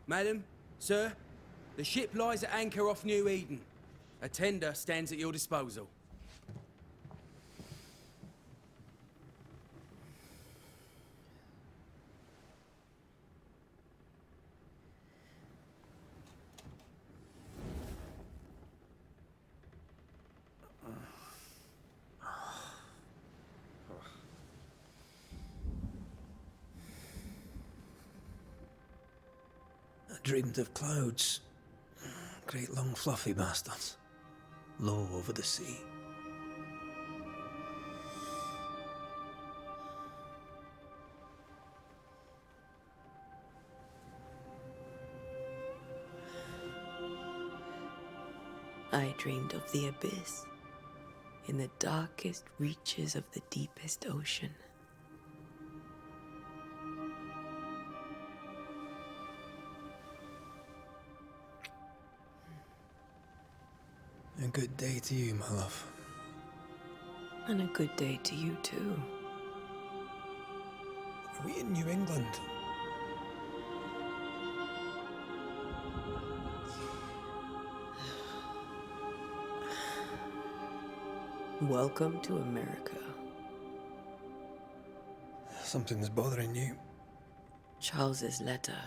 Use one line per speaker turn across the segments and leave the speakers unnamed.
Madam, sir, the ship lies at anchor off New Eden. A tender stands at your disposal.
I dreamed of clouds. Great long fluffy bastards. Low over the sea.
I dreamed of the abyss, in the darkest reaches of the deepest ocean.
A good day to you, my love.
And a good day to you too.
Are we in New England?
Welcome to America.
Something's bothering you.
Charles's letter.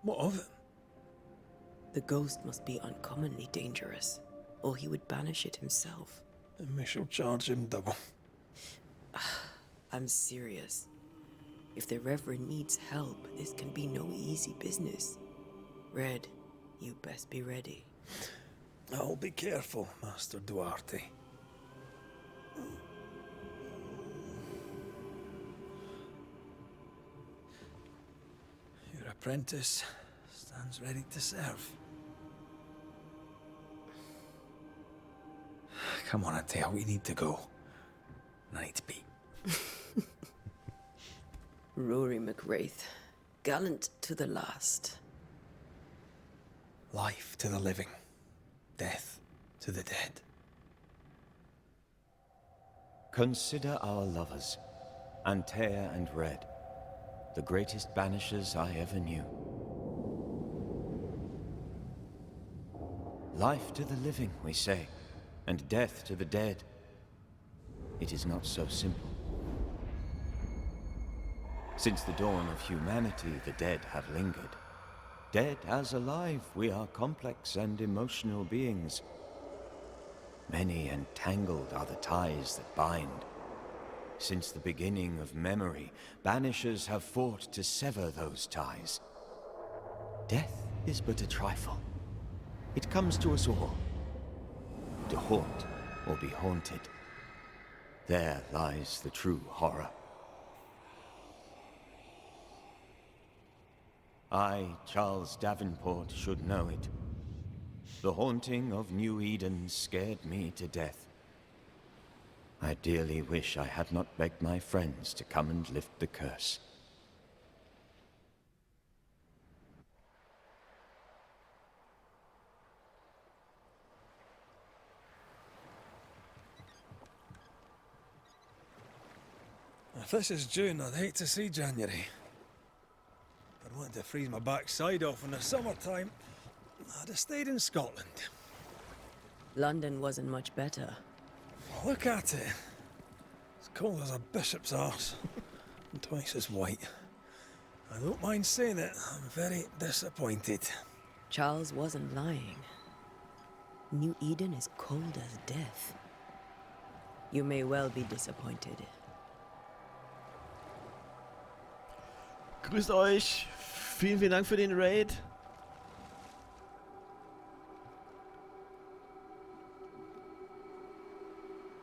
What of it?
The ghost must be uncommonly dangerous, or he would banish it himself.
And we shall charge him double.
I'm serious. If the Reverend needs help, this can be no easy business. Red, you best be ready.
I'll be careful, Master Duarte. Your apprentice stands ready to serve. Come on, Antea, we need to go. I need to pee.
Rory McWraith, gallant to the last.
Life to the living, death to the dead.
Consider our lovers, Antea and Red, the greatest banishers I ever knew. Life to the living, we say, and death to the dead. It is not so simple. Since the dawn of humanity, the dead have lingered. Dead as alive, we are complex and emotional beings. Many and tangled are the ties that bind. Since the beginning of memory, banishers have fought to sever those ties. Death is but a trifle. It comes to us all. To haunt or be haunted. There lies the true horror. I, Charles Davenport, should know it. The haunting of New Eden scared me to death. I dearly wish I had not begged my friends to come and lift the curse.
If this is June, I'd hate to see January. I'd want to freeze my backside off in the summertime. I'd have stayed in Scotland.
London wasn't much better.
Look at it. As cold as a bishop's arse. And twice as white. I don't mind saying it, I'm very disappointed.
Charles wasn't lying. New Eden is cold as death. You may well be disappointed.
Grüßt euch. Vielen, vielen Dank für den Raid.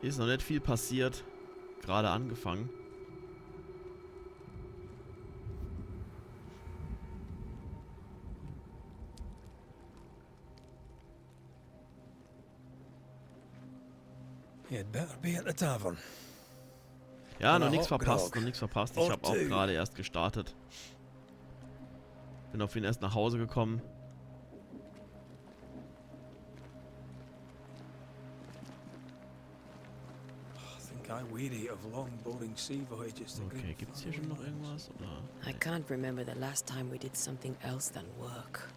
Hier ist noch nicht viel passiert. Gerade angefangen.
You'd better be at the tavern.
Ja, noch nichts verpasst, noch nichts verpasst. Ich habe auch gerade erst gestartet. Bin auf ihn erst nach Hause gekommen.
I weary of long, boring sea voyages to
Okay,
great
gibt's hier schon noch irgendwas? Oder?
I can't remember the last time we did something else than work.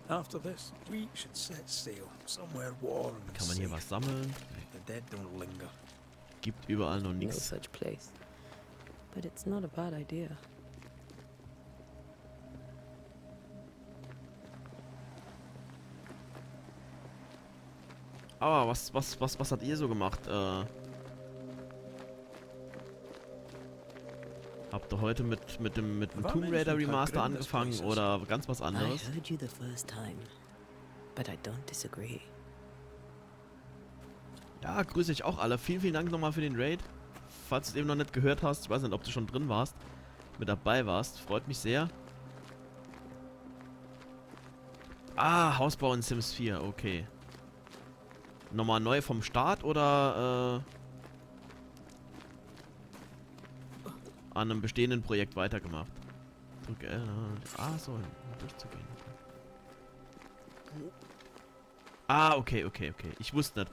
After this, we should set sail somewhere warm and
Kann man hier
safe.
was sammeln?
The dead don't linger.
Gibt überall noch
No
nichts.
such place. But it's not a bad idea.
Aber was habt ihr so gemacht? Habt ihr heute mit dem Tomb Raider Remaster angefangen oder ganz was
I
anderes?
heard you the first time, but I don't disagree.
Ja, grüße ich auch alle. Vielen Dank nochmal für den Raid. Falls du es eben noch nicht gehört hast, ich weiß nicht, ob du schon drin warst, mit dabei warst. Freut mich sehr. Ah, Hausbau in Sims 4, okay. Nochmal neu vom Start oder an einem bestehenden Projekt weitergemacht? Drück L, so, um durchzugehen. Ah, okay. Ich wusste nicht.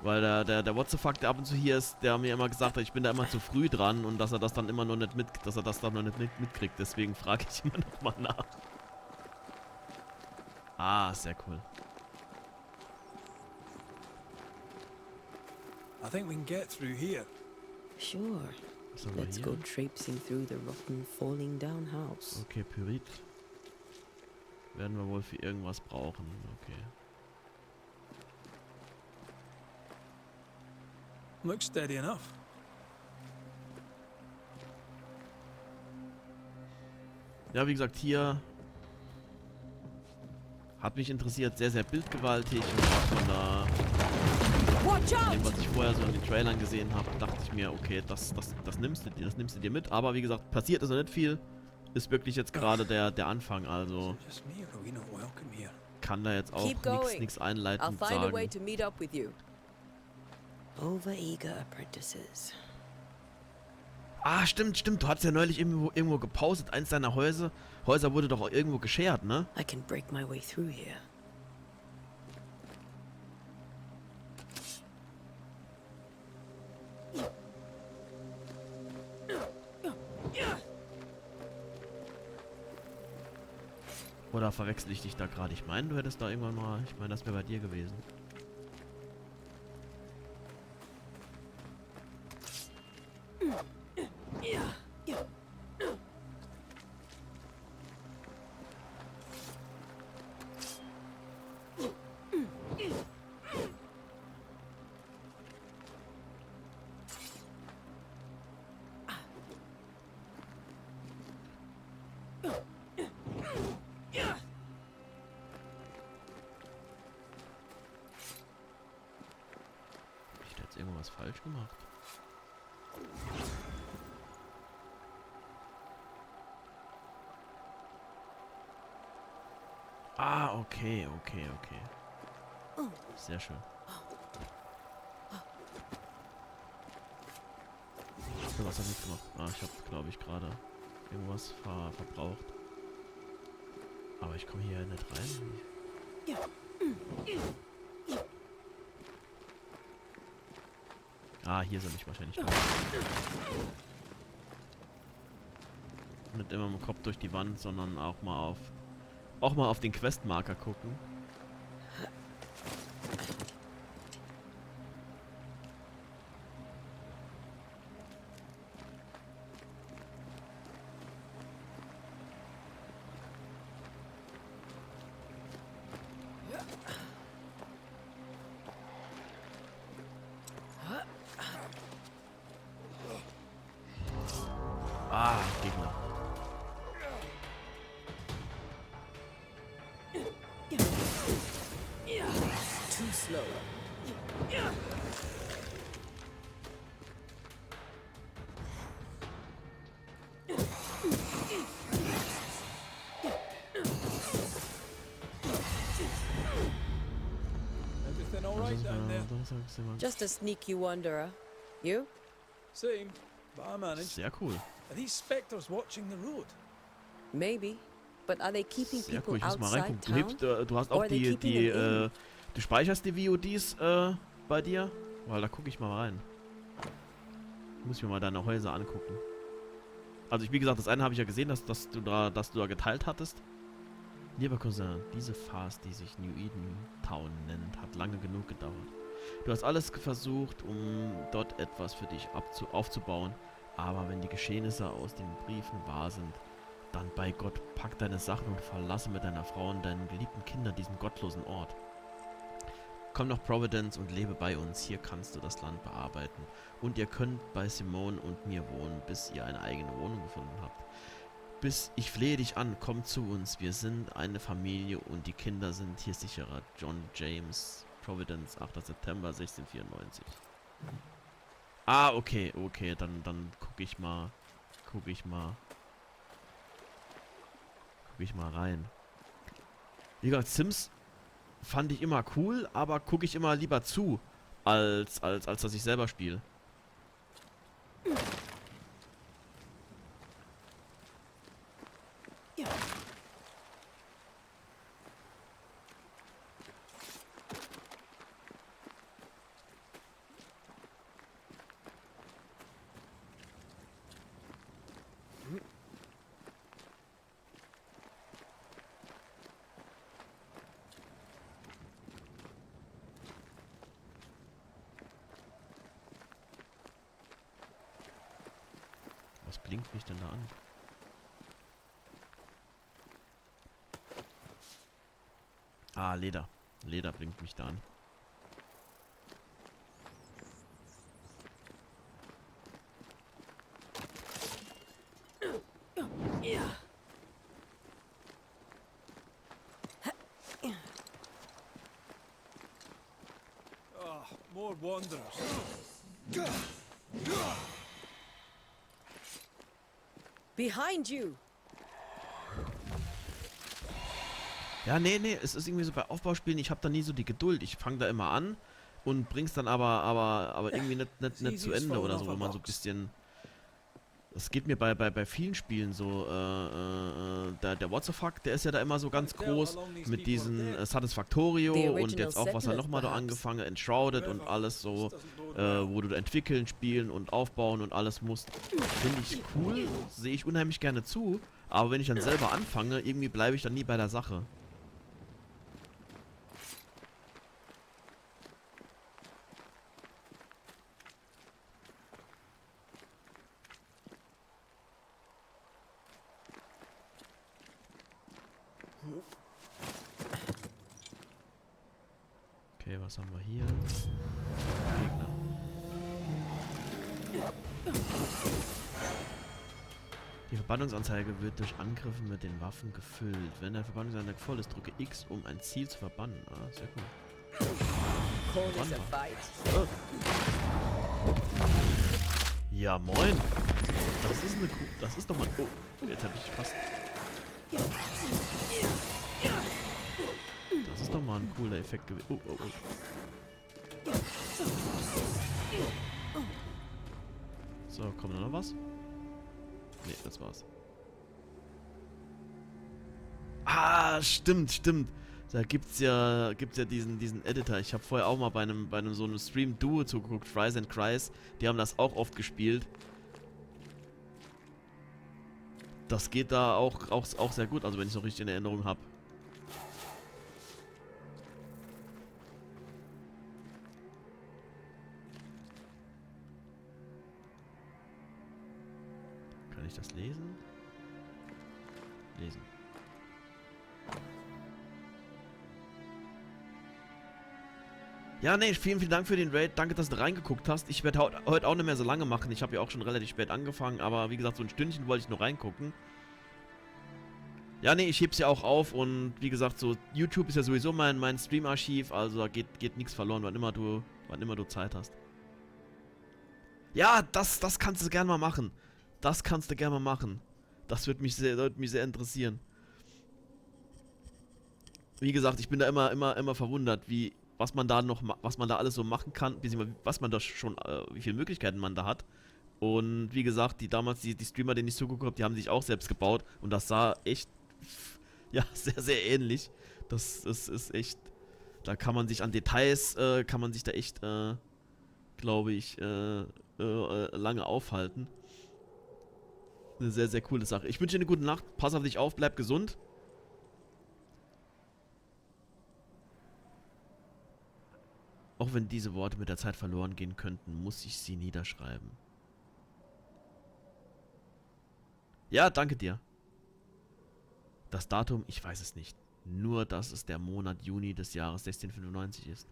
Weil der What the fuck, der ab und zu hier ist, der mir immer gesagt hat, ich bin da immer zu früh dran und dass er das dann immer noch nicht mitkriegt. Deswegen frage ich immer noch mal nach. Ah, sehr cool.
I think we can get through here.
Sure.
Was haben wir
Let's
hier?
go traipsing through the rotten, falling down house.
Okay, Pyrit. Werden wir wohl für irgendwas brauchen. Okay.
Looks steady enough.
Ja, wie gesagt, hier hat mich interessiert, sehr, sehr bildgewaltig und was man da, dem, was ich vorher so in den Trailern gesehen habe, dachte ich mir, okay, das nimmst du dir mit, aber wie gesagt, passiert ist noch nicht viel, ist wirklich jetzt gerade der Anfang, also
Just me, or are we not welcome here?
kann da jetzt auch
Keep going.
nichts
I'll
einleitend
find a way
sagen.
to meet up with you. Overeager apprentices.
Ah, stimmt, du hattest ja neulich irgendwo gepostet, eins deiner Häuser wurde doch auch irgendwo geschert, ne?
I can break my way through here.
Oder verwechsel ich dich da gerade? Ich meine, du hättest da irgendwann mal... Ich meine, das wäre bei dir gewesen. Ich hätte jetzt irgendwas falsch gemacht. Ah, okay. Sehr schön. So, was habe ich gemacht? Ah, ich habe, glaube ich, gerade irgendwas verbraucht. Aber ich komme hier nicht rein. Ah, hier soll ich wahrscheinlich rein. Nicht immer mit dem Kopf durch die Wand, sondern auch mal auf den Questmarker gucken. Ah, Gegner.
Too slow.
Everything all right down there?
Just a sneaky wanderer. You?
Same, but I managed.
Sehr cool.
Are these spectres watching the road?
Maybe. But are they keeping
Sehr
people
cool, ich muss mal
outside
reingucken.
town?
Du hast
Or
auch
are they
die
keeping them
Du speicherst die VODs bei dir? Weil da gucke ich mal rein. Muss ich mir mal deine Häuser angucken. Also wie gesagt, das eine habe ich ja gesehen, dass du da geteilt hattest. Lieber Cousin, diese Farce, die sich New Eden Town nennt, hat lange genug gedauert. Du hast alles versucht, um dort etwas für dich aufzubauen. Aber wenn die Geschehnisse aus den Briefen wahr sind, dann bei Gott, pack deine Sachen und verlasse mit deiner Frau und deinen geliebten Kindern diesen gottlosen Ort. Komm nach Providence und lebe bei uns. Hier kannst du das Land bearbeiten. Und ihr könnt bei Simone und mir wohnen, bis ihr eine eigene Wohnung gefunden habt. Ich flehe dich an, komm zu uns. Wir sind eine Familie und die Kinder sind hier sicherer. John James, Providence, 8. September 1694. Ah, okay, dann gucke ich mal rein. Wie gesagt, Sims fand ich immer cool, aber gucke ich immer lieber zu, als dass ich selber spiele. Was blinkt mich denn da an? Ah, Leder. Leder blinkt mich da an.
More wanderers.
Behind you!
Ja, nee, es ist irgendwie so bei Aufbauspielen, ich habe da nie so die Geduld. Ich fange da immer an und bring's dann aber irgendwie nicht zu Ende oder so, wo man so ein bisschen... Das geht mir bei vielen Spielen so, der What the Fuck, der ist ja da immer so ganz groß mit diesen Satisfactorio und jetzt auch, was er nochmal da angefangen, Enshrouded und alles so, wo du entwickeln, spielen und aufbauen und alles musst. Finde ich cool, sehe ich unheimlich gerne zu, aber wenn ich dann selber anfange, irgendwie bleibe ich dann nie bei der Sache. Okay, was haben wir hier? Gegner. Die Verbannungsanzeige wird durch Angriffe mit den Waffen gefüllt. Wenn der Verbannungsanzeige voll ist, drücke X, um ein Ziel zu verbannen. Ah, sehr gut. Oh. Ja, moin. Das ist doch mal... Oh, jetzt habe ich fast... Das ist doch mal ein cooler Effekt gewesen. Oh. So, kommt da noch was? Ne, das war's. Ah, stimmt. Da gibt's ja diesen Editor. Ich habe vorher auch mal bei einem so einem Stream-Duo zugeguckt, Fries and Cries. Die haben das auch oft gespielt. Das geht da auch sehr gut, also wenn ich es noch richtig in Erinnerung habe. Kann ich das lesen? Lesen. Ja, nee, vielen Dank für den Raid. Danke, dass du reingeguckt hast. Ich werde heute auch nicht mehr so lange machen. Ich habe ja auch schon relativ spät angefangen, aber wie gesagt, so ein Stündchen wollte ich nur reingucken. Ja, nee, ich heb's ja auch auf und wie gesagt, so YouTube ist ja sowieso mein Stream-Archiv, also da geht nichts verloren, wann immer du Zeit hast. Ja, das kannst du gerne mal machen. Das kannst du gerne mal machen. Das würde mich sehr interessieren. Wie gesagt, ich bin da immer verwundert, was man da alles so machen kann, beziehungsweise was man da schon, wie viele Möglichkeiten man da hat. Und wie gesagt, die Streamer, denen ich zugeguckt habe, die haben sich auch selbst gebaut und das sah echt, ja, sehr, sehr ähnlich. Das ist echt Da kann man sich an Details, kann man sich da echt, glaube ich, lange aufhalten. Eine sehr, sehr coole Sache. Ich wünsche dir eine gute Nacht. Pass auf dich auf, bleib gesund. Auch wenn diese Worte mit der Zeit verloren gehen könnten, muss ich sie niederschreiben. Ja, danke dir. Das Datum, ich weiß es nicht. Nur, dass es der Monat Juni des Jahres 1695 ist.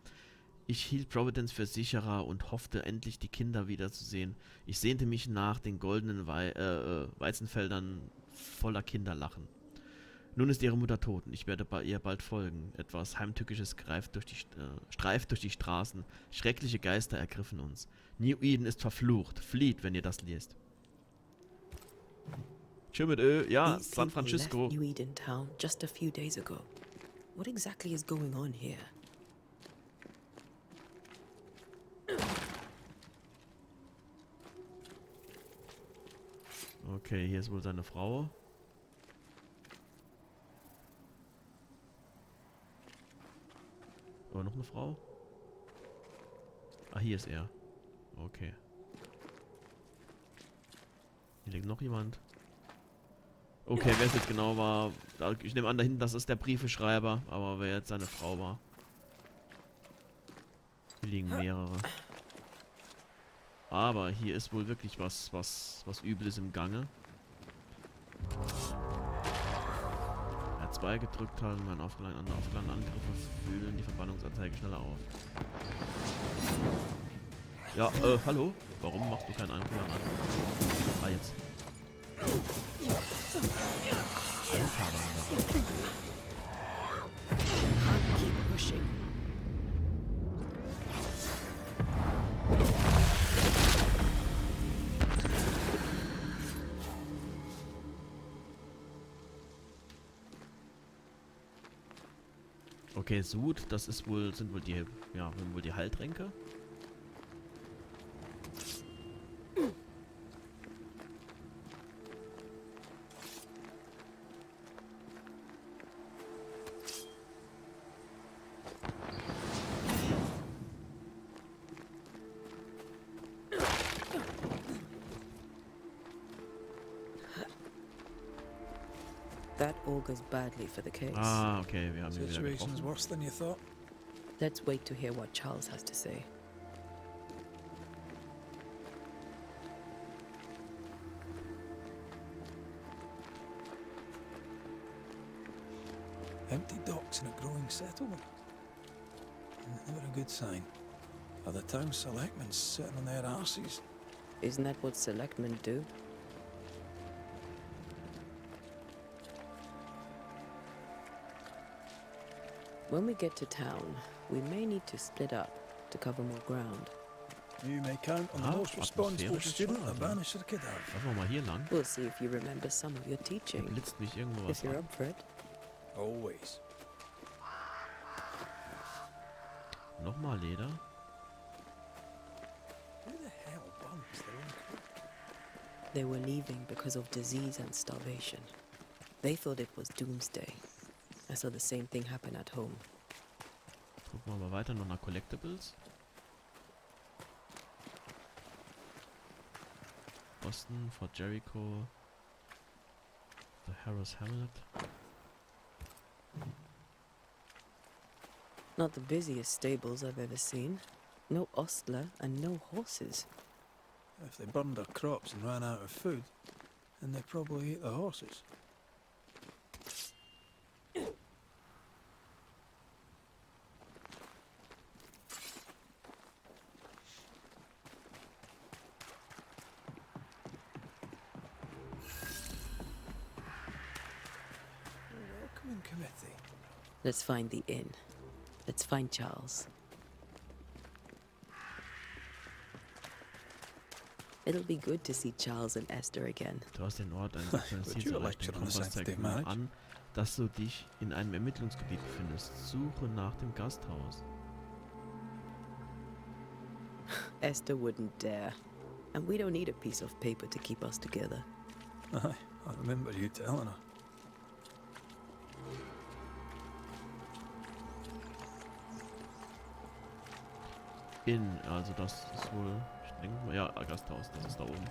Ich hielt Providence für sicherer und hoffte, endlich die Kinder wiederzusehen. Ich sehnte mich nach den goldenen Weizenfeldern voller Kinderlachen. Nun ist ihre Mutter tot und ich werde bei ihr bald folgen. Etwas Heimtückisches streift durch die Straßen. Schreckliche Geister ergriffen uns. New Eden ist verflucht. Flieht, wenn ihr das liest. Tschö mit Ö. Ja, San Francisco.
Left New Eden town just a few days ago. What exactly is going on here?
Okay, hier ist wohl seine Frau. Oh, noch eine Frau? Ah, hier ist er. Okay. Hier liegt noch jemand. Okay, wer es jetzt genau war. Ich nehme an, da hinten, das ist der Briefeschreiber. Aber wer jetzt seine Frau war. Hier liegen mehrere. Aber hier ist wohl wirklich was Übles im Gange. R2 gedrückt halten, meine aufgeladenen Angriffe fühlen die Verbannungsanzeige schneller auf. Ja, hallo? Warum machst du keinen Angriff an? Ah, jetzt.
Keep pushing.
Okay, Sud, das ist wohl, sind wohl die, ja, wohl die Heiltränke.
That augurs badly for the case.
Ah, okay, wir haben ihn wieder
Situation's
getroffen.
worse than you thought.
Let's wait to hear what Charles has to say.
Empty docks in a growing settlement. Never a good sign. Are the town selectmen sitting on their arses?
Isn't that what selectmen do? When we get to town, we may need to split up to cover more ground.
You may count on the most responsible
atmosphärisch
student
schon,
a
also.
Banisher could have.
Lassen wir mal hier lang.
We'll see if you remember some of your
Da
teaching,
blitzt mich irgendwo was
if you're
an.
up for it.
Always.
Nochmal Leder.
Who the hell burns their own crew?
They were leaving because of disease and starvation. They thought it was doomsday. I saw the same thing happen at home.
Gucken wir mal weiter, noch nach Collectibles. Boston, Fort Jericho. The Harris Hamlet.
Not the busiest stables I've ever seen. No ostler and no horses.
If they burned their crops and ran out of food, then they probably ate the horses. Welcoming committee.
Let's find the inn. Let's find Charles. It'll be good to see Charles and Esther again.
Du hast den Ort eines aktuellen
Would
Ziels
you
erreicht.
lecture
Den
on the
Kompass zeigt
sanctity of
nur
marriage?
an, dass du dich in einem Ermittlungsgebiet befindest. Suche nach dem Gasthaus.
Esther wouldn't dare. And we don't need a piece of paper to keep us together.
Aye, I remember you telling her.
Inn. Also das ist wohl, ich denke mal, ja, Gasthaus, das ist da oben.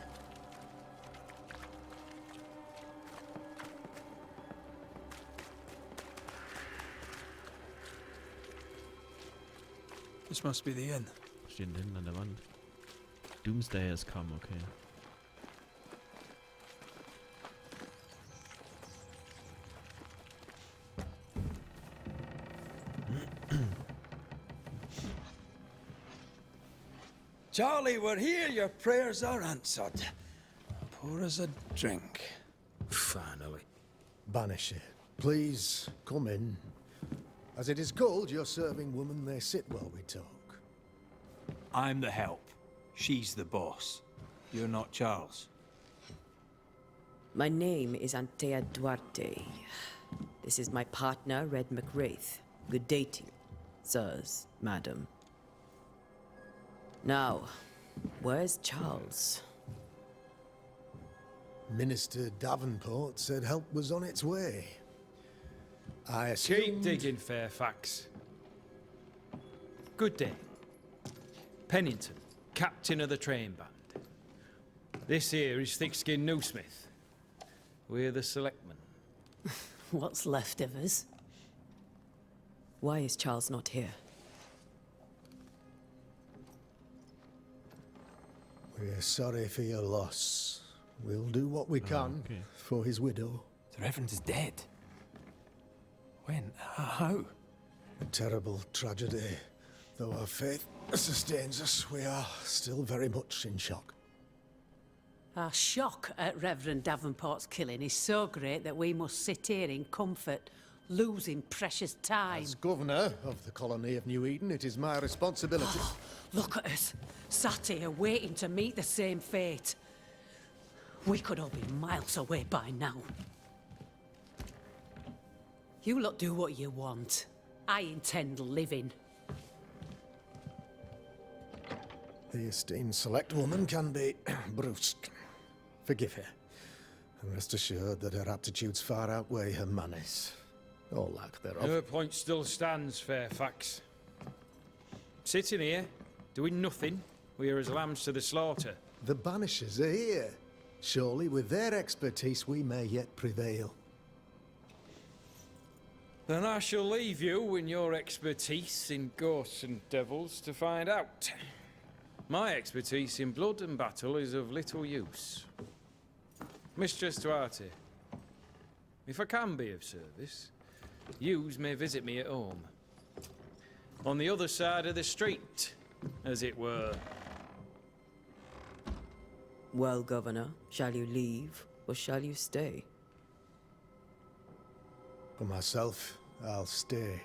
This must be the inn.
Was steht denn hinten an der Wand? Doomsday has come, okay.
Charlie, we're here. Your prayers are answered. Pour us a drink.
Finally.
Banisher, please come in. As it is cold, your serving woman may sit while we talk.
I'm the help. She's the boss. You're not Charles.
My name is Antea Duarte. This is my partner, Red McWraith. Good day to you, sirs, madam. Now, where's Charles?
Minister Davenport said help was on its way. I
Keep
assumed...
digging, Fairfax. Good day. Pennington, captain of the train band. This here is Thick-Skinned Newsmith. We're the selectmen.
What's left of us? Why is Charles not here?
We're sorry for your loss. We'll do what we can for his widow.
The Reverend is dead. When? How?
A terrible tragedy. Though our faith sustains us, we are still very much in shock.
Our shock at Reverend Davenport's killing is so great that we must sit here in comfort, losing precious time.
As governor of the colony of New Eden, it is my responsibility...
Look at us, sat here waiting to meet the same fate. We could all be miles away by now. You lot do what you want. I intend living.
The esteemed select woman can be brusque. Forgive her. And rest assured that her aptitudes far outweigh her manners. Or lack thereof.
Her point still stands, Fairfax. Sitting here, doing nothing, we're as lambs to the slaughter.
The Banishers are here. Surely with their expertise we may yet prevail.
Then I shall leave you and your expertise in ghosts and devils to find out. My expertise in blood and battle is of little use. Mistress Duarte, if I can be of service, yous may visit me at home. On the other side of the street, as it were.
Well, Governor, shall you leave or shall you stay?
For myself, I'll stay.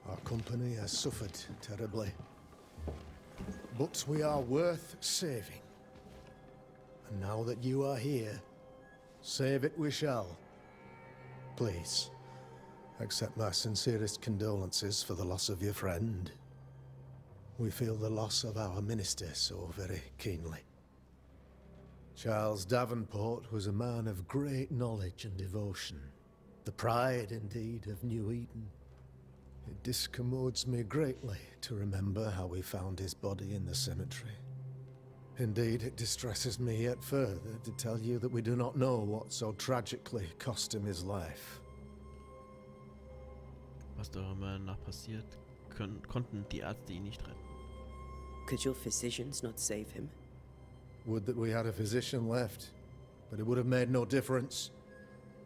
Our company has suffered terribly. But we are worth saving. And now that you are here, save it we shall. Please, accept my sincerest condolences for the loss of your friend. We feel the loss of our minister so very keenly. Charles Davenport was a man of great knowledge and devotion. The pride, indeed, of New Eden. It discommodes me greatly to remember how we found his body in the cemetery. Indeed, it distresses me yet further to tell you that we do not know what so tragically cost him his life.
Was da immer nach passiert, konnten die Ärzte ihn nicht retten.
Could your physicians not save him?
Would that we had a physician left, but it would have made no difference.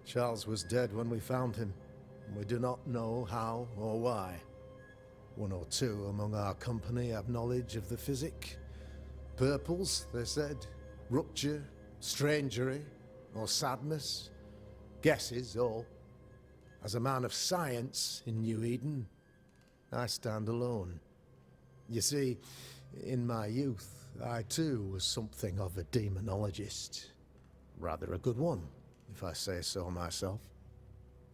Charles was dead when we found him, and we do not know how or why. One or two among our company have knowledge of the physic. Purples, they said, rupture, strangery, or sadness. Guesses, all. As a man of science in New Eden, I stand alone. You see, in my youth, I too was something of a demonologist. Rather a good one, if I say so myself.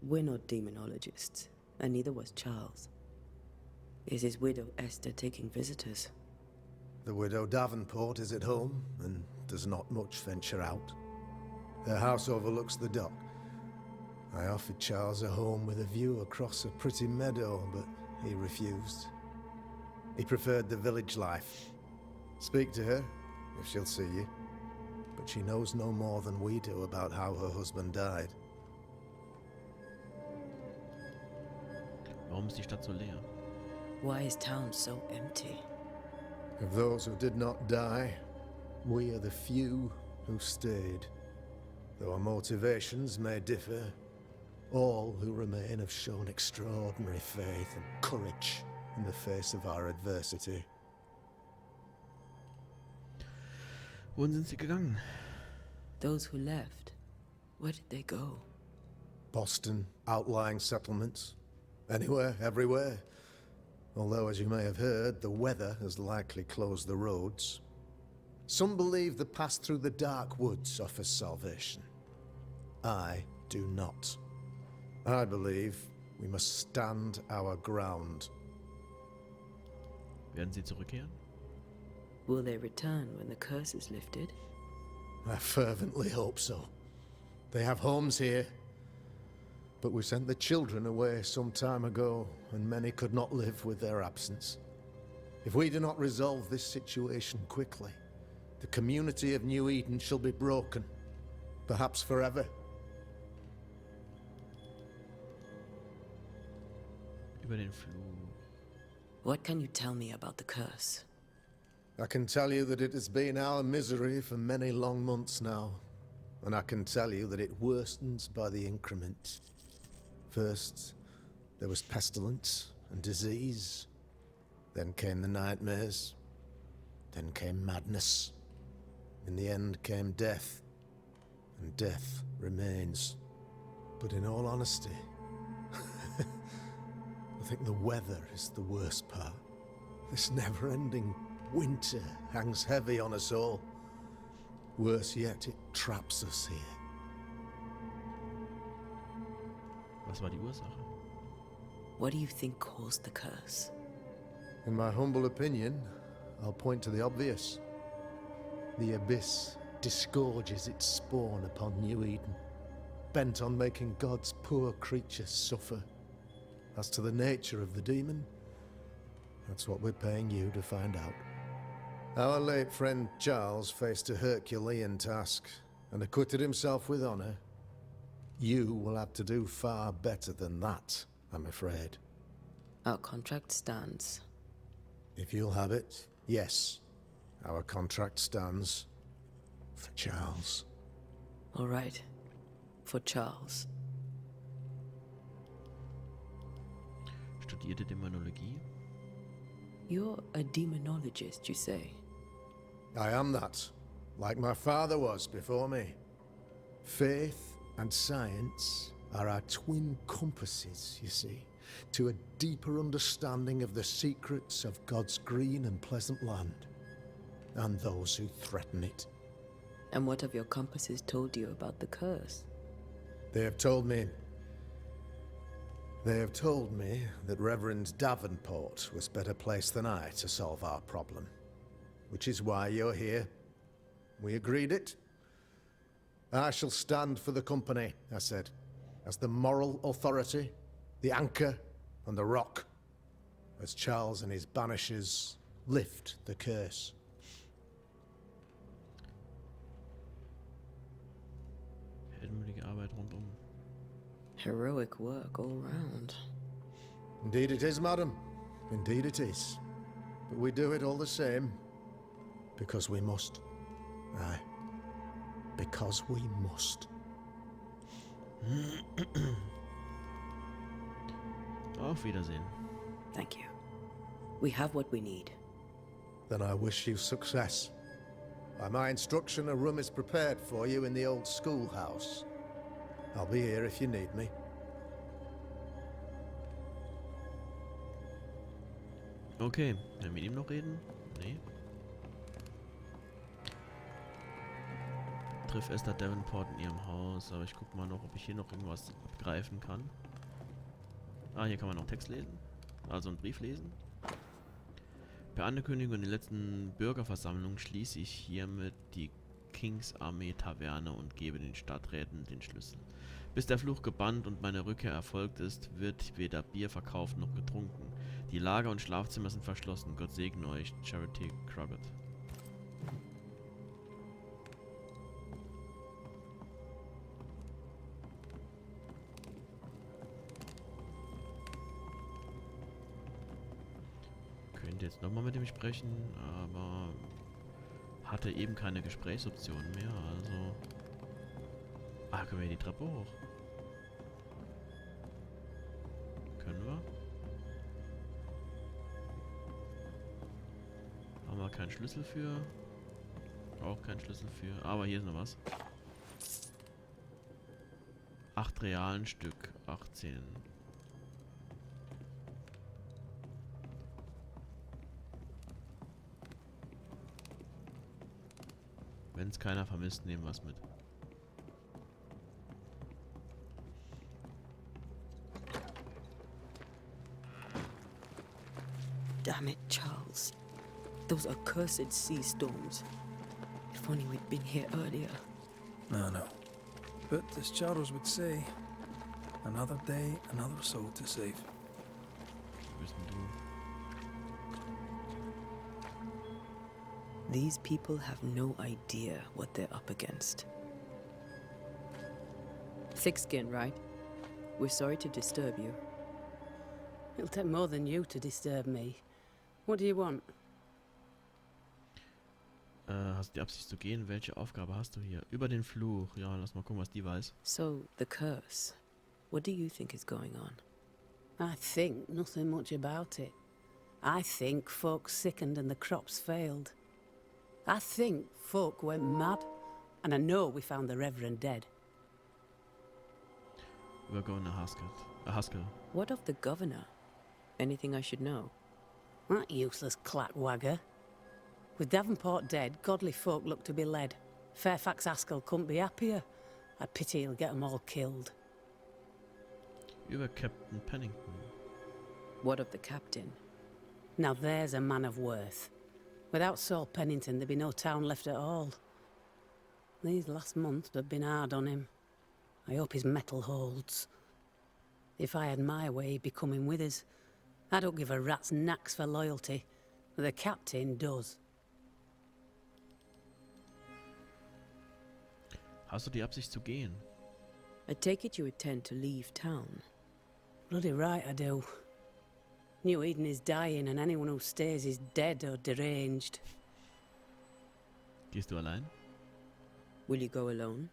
We're not demonologists, and neither was Charles. Is his widow Esther taking visitors?
The widow Davenport is at home, and does not much venture out. Her house overlooks the dock. I offered Charles a home with a view across a pretty meadow, but he refused. He preferred the village life. Speak to her, if she'll see you. But she knows no more than we do about how her husband died.
Warum ist die Stadt so leer?
Why is town so empty?
Of those who did not die, we are the few who stayed. Though our motivations may differ, all who remain have shown extraordinary faith and courage in the face of our adversity.
Wohin sind sie gegangen?
Those who left, where did they go?
Boston, outlying settlements. Anywhere, everywhere. Although, as you may have heard, the weather has likely closed the roads. Some believe the path through the dark woods offers salvation. I do not. I believe we must stand our ground.
Werden sie zurückkehren?
Will they return when the curse is lifted?
I fervently hope so. They have homes here. But we sent the children away some time ago, and many could not live with their absence. If we do not resolve this situation quickly, the community of New Eden shall be broken, perhaps forever.
Über den Flug.
What can you tell me about the curse?
I can tell you that it has been our misery for many long months now, and I can tell you that it worstens by the increment. First, there was pestilence and disease. Then came the nightmares. Then came madness. In the end came death. And death remains. But in all honesty, I think the weather is the worst part. This never-ending winter hangs heavy on us all. Worse yet, it traps us here.
Was war die Ursache?
What do you think caused the curse?
In my humble opinion, I'll point to the obvious. The abyss disgorges its spawn upon New Eden, bent on making God's poor creatures suffer. As to the nature of the demon, that's what we're paying you to find out. Our late friend Charles faced a Herculean task and acquitted himself with honor. You will have to do far better than that, I'm afraid.
Our contract stands.
If you'll have it, yes. Our contract stands. For Charles.
All right. For Charles.
Studierte Dämonologie?
You're a demonologist, you say?
I am that, like my father was before me. Faith and science are our twin compasses, you see, to a deeper understanding of the secrets of God's green and pleasant land, and those who threaten it.
And what have your compasses told you about the curse?
They have told me that Reverend Davenport was better placed than I to solve our problem. Which is why you're here. We agreed it. I shall stand for the company, I said, as the moral authority, the anchor, and the rock, as Charles and his Banishers lift the curse.
Heldenmütige Arbeit rundum.
Heroic work all round.
Indeed it is, madam. Indeed it is. But we do it all the same. Because we must. Aye. Because we must.
Auf Wiedersehen.
Thank you. We have what we need.
Then I wish you success. By my instruction, a room is prepared for you in the old schoolhouse. I'll be here if you need me.
Okay, werden wir mit ihm noch reden? Nee. Triff Esther Davenport in ihrem Haus, aber ich guck mal noch, ob ich hier noch irgendwas abgreifen kann. Ah, hier kann man noch Text lesen. Also einen Brief lesen. Per Ankündigung in der letzten Bürgerversammlung schließe ich hiermit die Kings Armee Taverne und gebe den Stadträten den Schlüssel. Bis der Fluch gebannt und meine Rückkehr erfolgt ist, wird weder Bier verkauft noch getrunken. Die Lager und Schlafzimmer sind verschlossen. Gott segne euch. Charity Crockett. Könnte jetzt nochmal mit ihm sprechen, aber hatte eben keine Gesprächsoptionen mehr, also... Ah, können wir hier die Treppe hoch? Können wir? Haben wir keinen Schlüssel für. Auch keinen Schlüssel für. Aber hier ist noch was. 8 realen Stück. 18. Wenn es keiner vermisst, nehmen wir es mit.
Damn it, Charles. Those accursed sea storms. If only we'd been here earlier.
No. But as Charles would say, another day, another soul to save.
Wo bist denn du?
These people have no idea what they're up against. Thick skin, right? We're sorry to disturb you.
It'll take more than you to disturb me. What do you want?
Hast du die Absicht zu gehen? Welche Aufgabe hast du hier? Über den Fluch. Ja, lass mal gucken, was die weiß.
So, the curse. What do you think is going on?
I think nothing much about it. I think folk sickened and the crops failed. I think folk went mad. And I know we found the Reverend dead.
We're going to Haskell.
What of the governor? Anything I should know?
That useless clackwagger. With Davenport dead, godly folk look to be led. Fairfax Haskell couldn't be happier. I pity he'll get 'em all killed.
Über Captain Pennington.
What of the captain?
Now there's a man of worth. Without Saul Pennington, there'd be no town left at all. These last months have been hard on him. I hope his mettle holds. If I had my way, he'd be coming with us. I don't give a rat's knacks for loyalty, but the captain does.
Hast du die Absicht zu gehen?
I take it you intend to leave town.
Bloody right I do. New Eden is dying, and anyone who stays is dead or deranged.
Gehst du allein?
Will you go alone?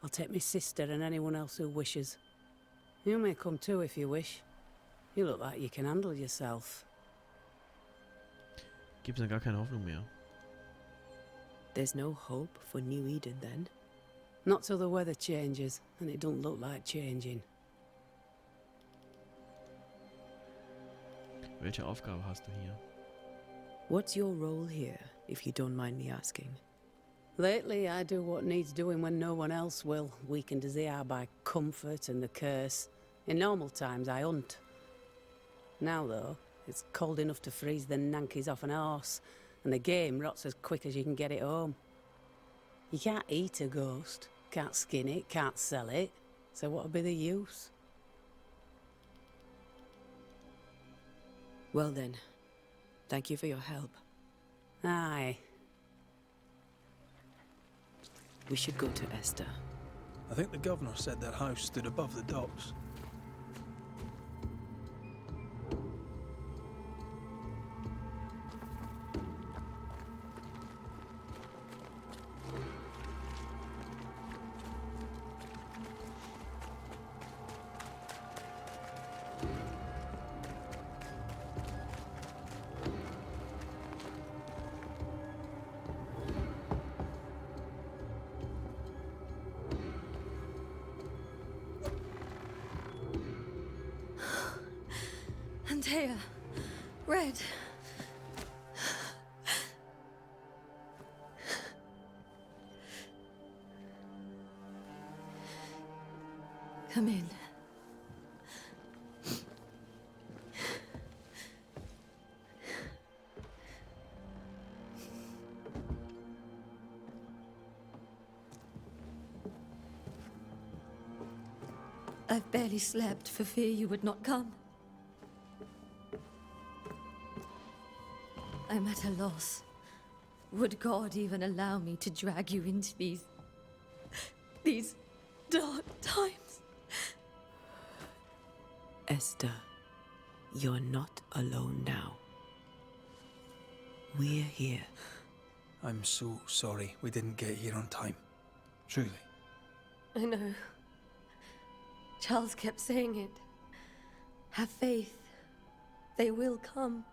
I'll take my sister and anyone else who wishes. You may come too if you wish. You look like you can handle yourself.
Gibt's dann gar keine Hoffnung mehr?
There's no hope for New Eden then?
Not till the weather changes, and it don't look like changing.
Welche Aufgabe hast du hier?
What's your role here, if you don't mind me asking?
Lately, I do what needs doing when no one else will, weakened as they are by comfort and the curse. In normal times, I hunt. Now, though, it's cold enough to freeze the nankies off an horse, and the game rots as quick as you can get it home. You can't eat a ghost, can't skin it, can't sell it, so what'll be the use?
Well then, thank you for your help.
Aye.
We should go to Esther.
I think the governor said that house stood above the docks.
Antea. Red. Come in. I've barely slept for fear you would not come. I'm at a loss. Would God even allow me to drag you into these dark times?
Esther, you're not alone now. We're here.
I'm so sorry we didn't get here on time. Truly.
I know. Charles kept saying it. Have faith. They will come.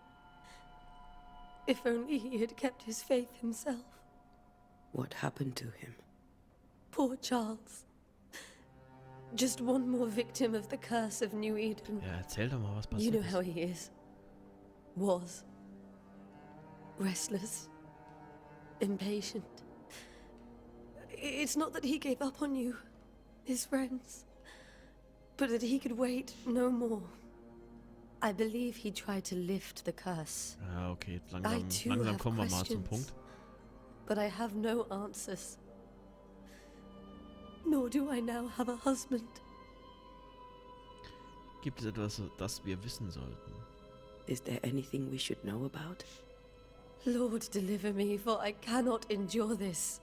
If only he had kept his faith himself.
What happened to him?
Poor Charles. Just one more victim of the curse of New Eden.
Ja, erzähl doch mal, was
You
passiert
know
ist.
how he is. Was. Restless. Impatient. It's not that he gave up on you, his friends, but that he could wait no more. I believe he tried to lift the curse.
Ja, okay, jetzt
I
langsam,
too
langsam
have
kommen wir mal zum
questions,
Punkt.
but I have no answers. Nor do I now have a husband.
Gibt es etwas, das wir wissen sollten?
Is there anything we should know about?
Lord, deliver me, for I cannot endure this.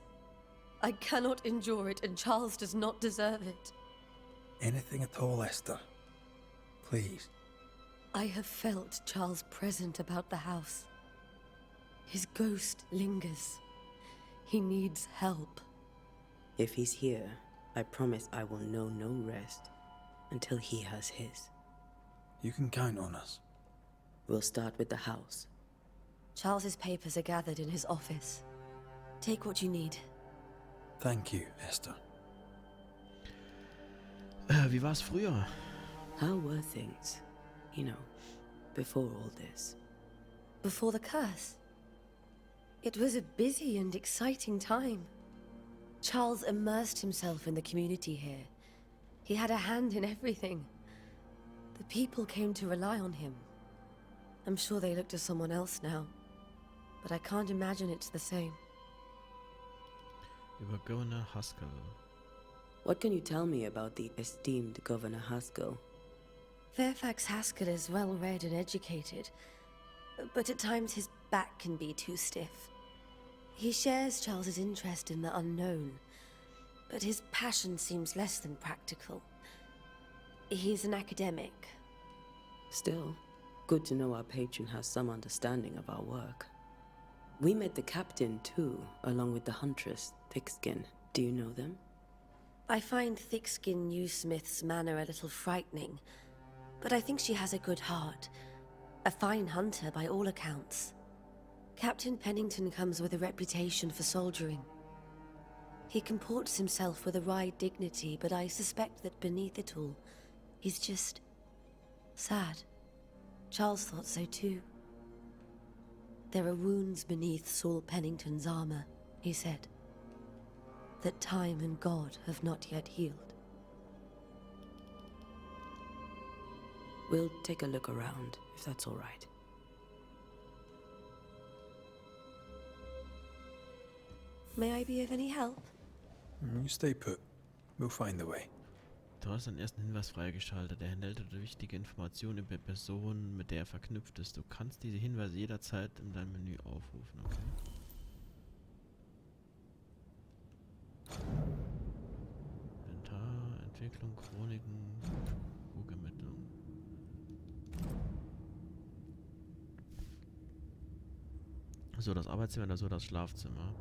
I cannot endure it, and Charles does not deserve it.
Anything at all, Esther. Please.
I have felt Charles present about the house. His ghost lingers. He needs help.
If he's here, I promise I will know no rest until he has his.
You can count on us.
We'll start with the house.
Charles's papers are gathered in his office. Take what you need.
Thank you, Esther.
Wie war's früher?
How were things, you know, before all this?
Before the curse. It was a busy and exciting time. Charles immersed himself in the community here. He had a hand in everything. The people came to rely on him. I'm sure they look to someone else now, but I can't imagine it's the same.
Über Governor Haskell.
What can you tell me about the esteemed Governor Haskell?
Fairfax Haskell is well read and educated, but at times his back can be too stiff. He shares Charles's interest in the unknown, but his passion seems less than practical. He's an academic.
Still, good to know our patron has some understanding of our work. We met the captain too, along with the huntress, Thickskin. Do you know them?
I find Thickskin Newsmith's manner a little frightening, but I think she has a good heart. A fine hunter by all accounts. Captain Pennington comes with a reputation for soldiering. He comports himself with a wry dignity, but I suspect that beneath it all, he's just sad. Charles thought so too. There are wounds beneath Saul Pennington's armor, he said, that time and God have not yet healed.
We'll take a look around, if that's all right.
May I be of any help?
You stay put. We'll find the way.
Du hast einen ersten Hinweis freigeschaltet. Er enthält wichtige Informationen über die Person, mit der er verknüpft ist. Du kannst diese Hinweise jederzeit in deinem Menü aufrufen, okay? Inventar, Entwicklung, Chroniken, Buchermittlung. So, das Arbeitszimmer oder so das Schlafzimmer.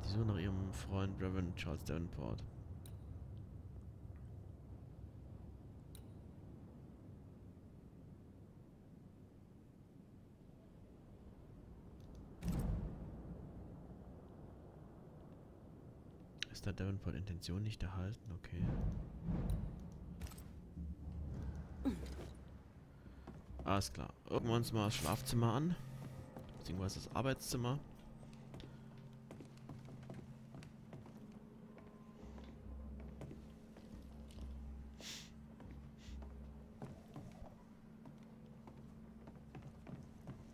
Die Suche nach ihrem Freund Reverend Charles Davenport. Ist der Davenport Intention nicht erhalten? Okay. Alles klar. Gucken wir uns mal das Schlafzimmer an. Beziehungsweise das Arbeitszimmer.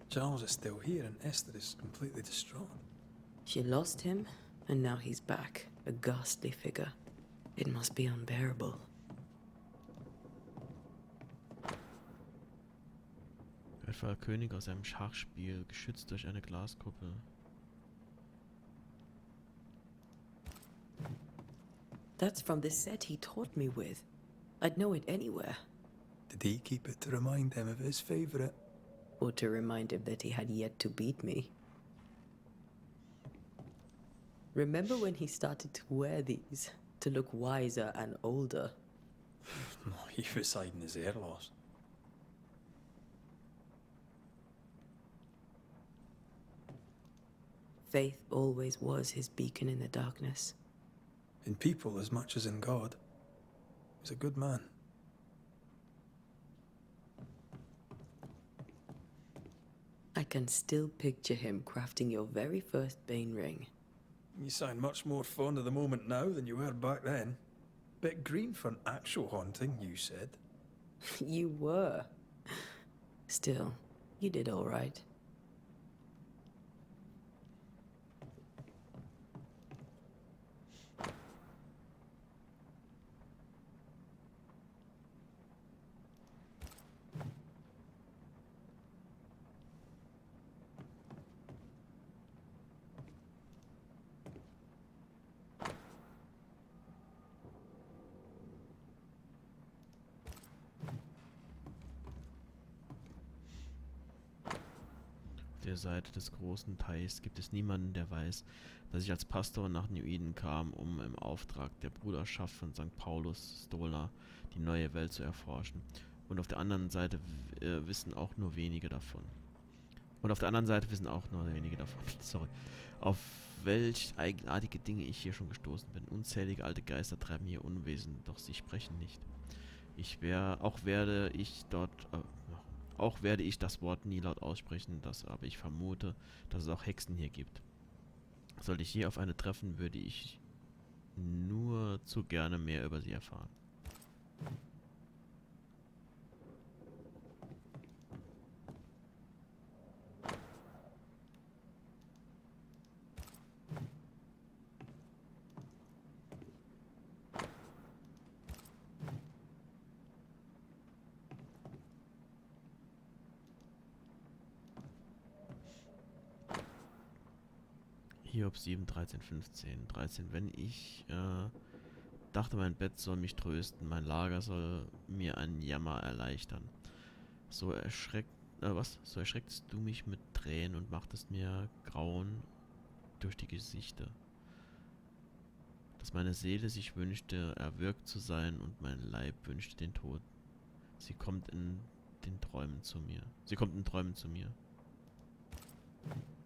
Charles is still here and Esther is completely distraught.
She lost him, and now he's back, a ghastly figure. It must be unbearable.
Etwa König aus einem Schachspiel, geschützt durch eine Glaskuppel.
That's from the set he taught me with. I'd know it anywhere.
Did he keep it to remind him of his favourite?
Or to remind him that he had yet to beat me. Remember when he started to wear these, to look wiser and older?
He was hiding his hair loss.
Faith always was his beacon in the darkness.
In people as much as in God. He's a good man.
I can still picture him crafting your very first Bane ring.
You sound much more fond of the moment now than you were back then. Bit green for an actual haunting, you said.
You were. Still, you did all right.
Auf der Seite des großen Teichs gibt es niemanden, der weiß, dass ich als Pastor nach Minuten kam, um im Auftrag der Bruderschaft von St. Paulus Stola die neue Welt zu erforschen. Und auf der anderen Seite wissen auch nur wenige davon. Sorry. Auf welch eigenartige Dinge ich hier schon gestoßen bin. Unzählige alte Geister treiben hier Unwesen, doch sie sprechen nicht. Auch werde ich das Wort nie laut aussprechen, aber ich vermute, dass es auch Hexen hier gibt. Sollte ich je auf eine treffen, würde ich nur zu gerne mehr über sie erfahren. Hiob 7, 13, 15, 13. Wenn ich dachte, mein Bett soll mich trösten, mein Lager soll mir einen Jammer erleichtern. So erschrecktest du mich mit Tränen und machtest mir Grauen durch die Gesichter. Dass meine Seele sich wünschte, erwürgt zu sein und mein Leib wünschte den Tod. Sie kommt in Träumen zu mir.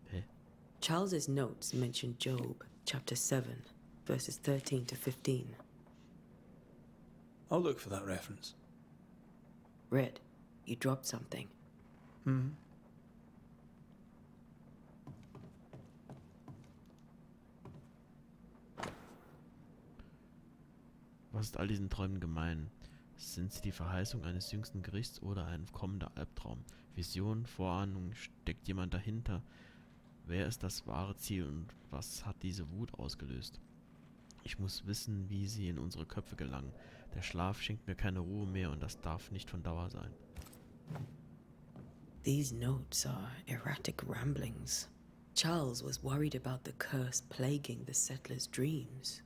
Hä?
Charles's notes mention Job, chapter 7, verses 13 to 15.
I'll look for that reference.
Red, you dropped something.
Was ist all diesen Träumen gemein? Sind sie die Verheißung eines jüngsten Gerichts oder ein kommender Albtraum? Vision, Vorahnung, steckt jemand dahinter? Wer ist das wahre Ziel und was hat diese Wut ausgelöst? Ich muss wissen, wie sie in unsere Köpfe gelangen. Der Schlaf schenkt mir keine Ruhe mehr und das darf nicht von Dauer sein.
These notes are erratic ramblings. Charles was worried about the curse plaguing the settlers' dreams.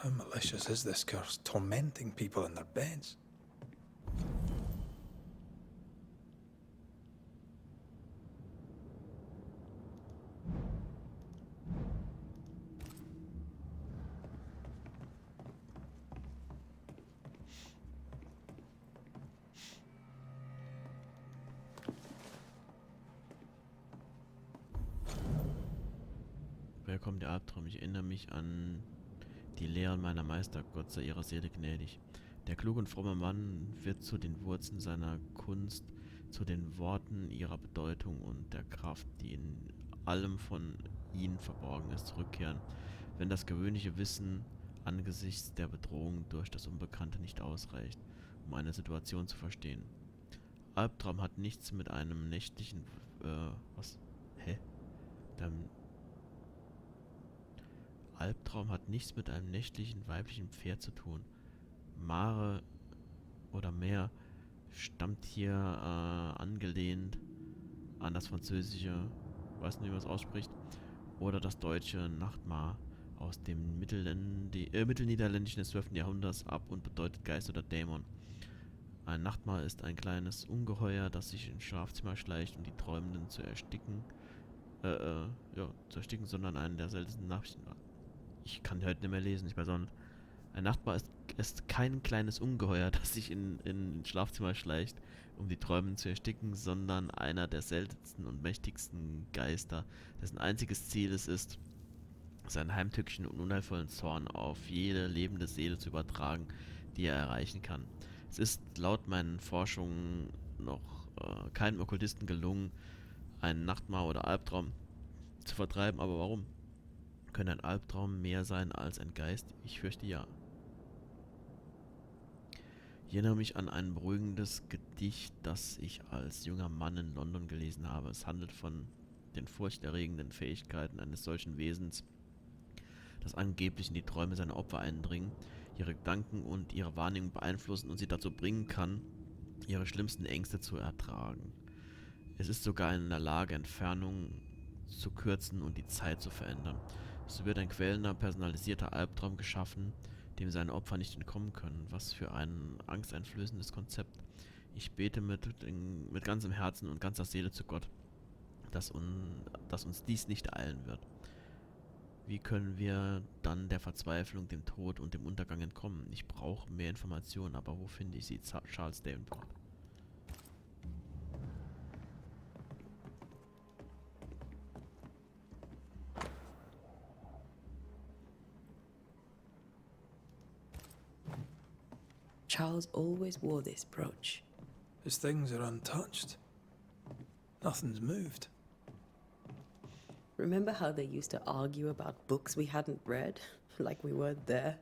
How malicious is this curse, tormenting people in their beds?
Woher kommt der Albtraum? Ich erinnere mich an die Lehren meiner Meister, Gott sei ihrer Seele gnädig. Der kluge und fromme Mann wird zu den Wurzeln seiner Kunst, zu den Worten ihrer Bedeutung und der Kraft, die in allem von ihnen verborgen ist, zurückkehren, wenn das gewöhnliche Wissen angesichts der Bedrohung durch das Unbekannte nicht ausreicht, um eine Situation zu verstehen. Albtraum hat nichts mit einem nächtlichen... Albtraum hat nichts mit einem nächtlichen weiblichen Pferd zu tun. Mare oder Meer Stammt hier angelehnt an das französische, weiß nicht, wie man es ausspricht, oder das deutsche Nachtmahr aus dem mittelniederländischen des 12. Jahrhunderts ab und bedeutet Geist oder Dämon. Ein Nachtmahr ist ein kleines Ungeheuer, das sich ins Schlafzimmer schleicht, um die Träumenden zu ersticken. Sondern einen der seltensten Nachrichten. Ich kann heute nicht mehr lesen, ich weiß auch nicht. Ein Nachtmahr ist kein kleines Ungeheuer, das sich in ins Schlafzimmer schleicht, um die Träumenden zu ersticken, sondern einer der seltensten und mächtigsten Geister, dessen einziges Ziel es ist, seinen heimtückischen und unheilvollen Zorn auf jede lebende Seele zu übertragen, die er erreichen kann. Es ist laut meinen Forschungen noch keinem Okkultisten gelungen, einen Nachtmahr oder Albtraum zu vertreiben, aber warum? Könnte ein Albtraum mehr sein als ein Geist? Ich fürchte ja. Ich erinnere mich an ein beruhigendes Gedicht, das ich als junger Mann in London gelesen habe. Es handelt von den furchterregenden Fähigkeiten eines solchen Wesens, das angeblich in die Träume seiner Opfer eindringen, ihre Gedanken und ihre Wahrnehmung beeinflussen und sie dazu bringen kann, ihre schlimmsten Ängste zu ertragen. Es ist sogar in der Lage, Entfernungen zu kürzen und die Zeit zu verändern. So wird ein quälender, personalisierter Albtraum geschaffen, dem seine Opfer nicht entkommen können. Was für ein angsteinflößendes Konzept. Ich bete mit ganzem Herzen und ganzer Seele zu Gott, dass uns dies nicht ereilen wird. Wie können wir dann der Verzweiflung, dem Tod und dem Untergang entkommen? Ich brauche mehr Informationen, aber wo finde ich sie? Charles Davenport.
Charles always wore this brooch.
His things are untouched. Nothing's moved.
Remember how they used to argue about books we hadn't read? Like we weren't there?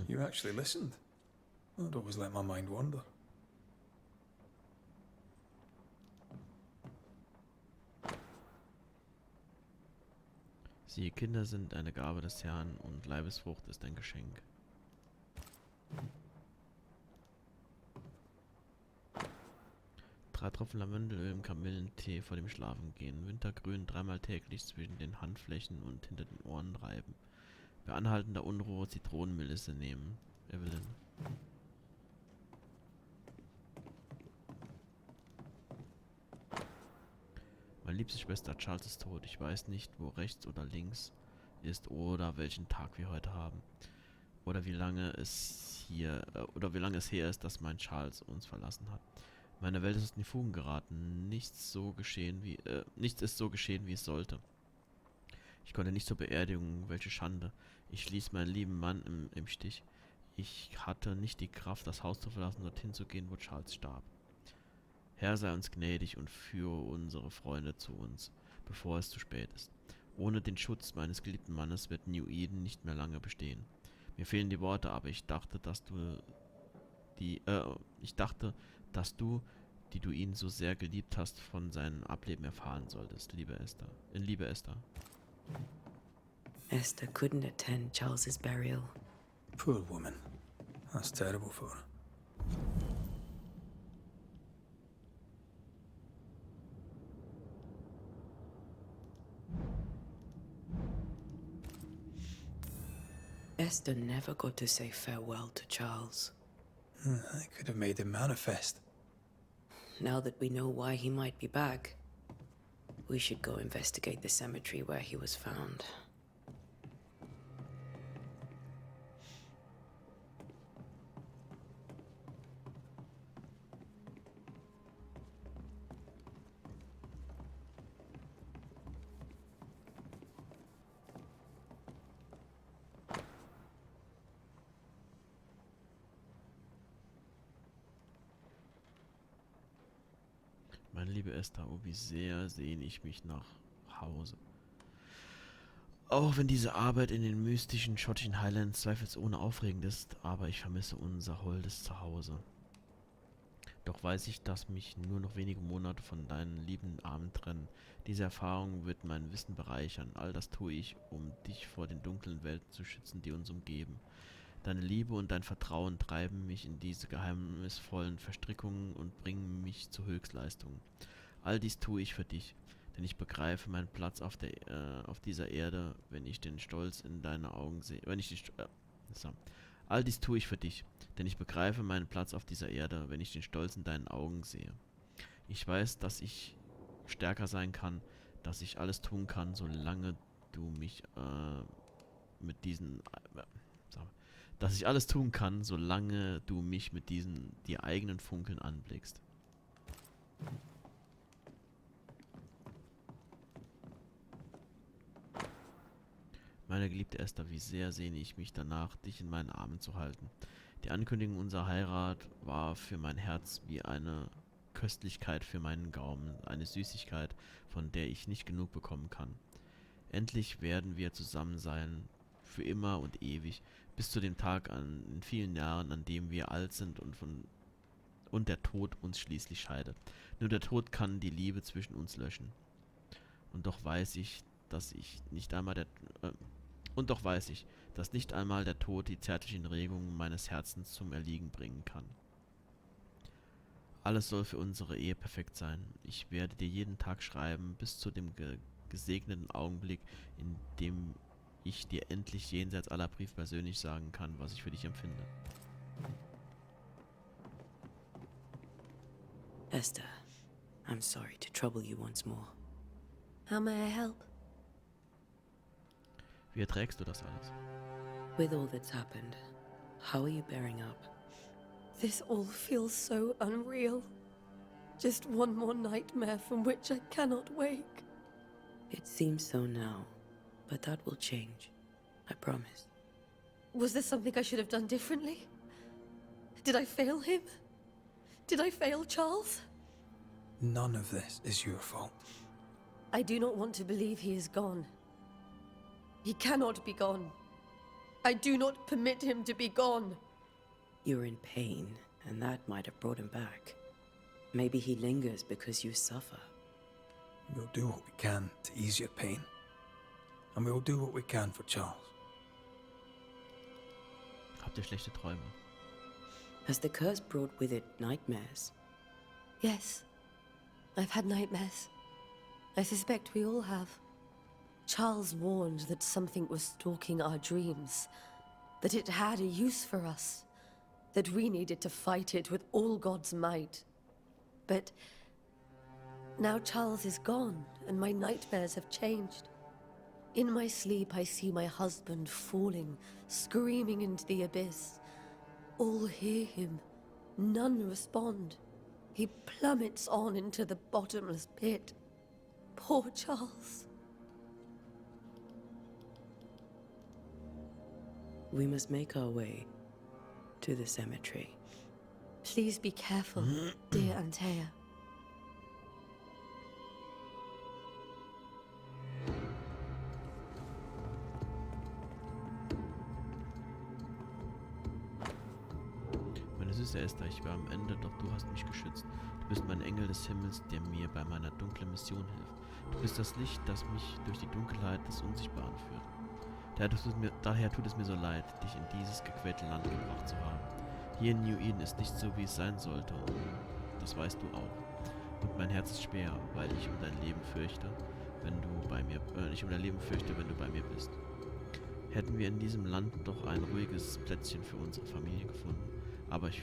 You actually listened. I'd always let my mind wander.
Siehe, Kinder sind eine Gabe des Herrn und Leibesfrucht ist ein Geschenk. Drei Tropfen Lavendelöl im Kamillentee vor dem Schlafengehen. Wintergrün dreimal täglich zwischen den Handflächen und hinter den Ohren reiben. Bei anhaltender Unruhe Zitronenmelisse nehmen. Evelyn. Meine liebste Schwester Charles ist tot. Ich weiß nicht, wo rechts oder links ist oder welchen Tag wir heute haben. Oder wie lange es her ist, dass mein Charles uns verlassen hat. Meine Welt ist in die Fugen geraten. Nichts ist so geschehen, wie es sollte. Ich konnte nicht zur Beerdigung, welche Schande. Ich ließ meinen lieben Mann im Stich. Ich hatte nicht die Kraft, das Haus zu verlassen, dorthin zu gehen, wo Charles starb. Herr, sei uns gnädig und führe unsere Freunde zu uns, bevor es zu spät ist. Ohne den Schutz meines geliebten Mannes wird New Eden nicht mehr lange bestehen. Mir fehlen die Worte, aber ich dachte, die du ihn so sehr geliebt hast, von seinem Ableben erfahren solltest, liebe Esther.
Esther couldn't attend Charles's burial.
Poor woman. That's terrible for her.
Esther never got to say farewell to Charles.
I could have made him manifest.
Now that we know why he might be back, we should go investigate the cemetery where he was found.
Meine liebe Esther, oh wie sehr sehne ich mich nach Hause. Auch wenn diese Arbeit in den mystischen schottischen Highlands zweifelsohne aufregend ist, aber ich vermisse unser holdes Zuhause. Doch weiß ich, dass mich nur noch wenige Monate von deinen lieben Armen trennen. Diese Erfahrung wird mein Wissen bereichern. All das tue ich, um dich vor den dunklen Welten zu schützen, die uns umgeben. Deine Liebe und dein Vertrauen treiben mich in diese geheimnisvollen Verstrickungen und bringen mich zu Höchstleistungen. All dies tue ich für dich, denn ich begreife meinen Platz auf dieser Erde, wenn ich den Stolz in deine Augen sehe. All dies tue ich für dich, denn ich begreife meinen Platz auf dieser Erde, wenn ich den Stolz in deinen Augen sehe. Ich weiß, dass ich stärker sein kann, dass ich alles tun kann, solange du mich dass ich alles tun kann, solange du mich mit diesen dir eigenen Funkeln anblickst. Meine geliebte Esther, wie sehr sehne ich mich danach, dich in meinen Armen zu halten. Die Ankündigung unserer Heirat war für mein Herz wie eine Köstlichkeit für meinen Gaumen, eine Süßigkeit, von der ich nicht genug bekommen kann. Endlich werden wir zusammen sein, für immer und ewig, bis zu dem Tag in vielen Jahren, an dem wir alt sind und der Tod uns schließlich scheidet. Nur der Tod kann die Liebe zwischen uns löschen. Und doch weiß ich, dass nicht einmal der Tod die zärtlichen Regungen meines Herzens zum Erliegen bringen kann. Alles soll für unsere Ehe perfekt sein. Ich werde dir jeden Tag schreiben, bis zu dem gesegneten Augenblick, in dem ich dir endlich jenseits aller Briefe persönlich sagen kann, was ich für dich empfinde.
Esther, I'm sorry to trouble you once more.
How may I help?
Wie erträgst du das alles?
With all that's happened, how are you bearing up?
This all feels so unreal. Just one more nightmare from which I cannot wake.
It seems so now, but that will change. I promise.
Was there something I should have done differently? Did I fail him? Did I fail Charles?
None of this is your fault.
I do not want to believe he is gone. He cannot be gone. I do not permit him to be gone.
You're in pain, and that might have brought him back. Maybe he lingers because you suffer.
We'll do what we can to ease your pain. And we'll do what we can for Charles.
Habt ihr schlechte Träume?
Has the curse brought with it nightmares?
Yes, I've had nightmares. I suspect we all have. Charles warned that something was stalking our dreams, that it had a use for us, that we needed to fight it with all God's might. But now Charles is gone, and my nightmares have changed. In my sleep, I see my husband falling, screaming into the abyss. All hear him. None respond. He plummets on into the bottomless pit. Poor Charles.
We must make our way to the cemetery.
Please be careful, dear Antea.
Meine süße Esther, ich war am Ende, doch du hast mich geschützt. Du bist mein Engel des Himmels, der mir bei meiner dunklen Mission hilft. Du bist das Licht, das mich durch die Dunkelheit des Unsichtbaren führt. Daher tut es mir so leid, dich in dieses gequälte Land gebracht zu haben. Hier in New Eden ist nicht so, wie es sein sollte, und das weißt du auch. Und mein Herz ist schwer, weil ich um dein Leben fürchte, wenn du bei mir bist. Hätten wir in diesem Land doch ein ruhiges Plätzchen für unsere Familie gefunden, aber ich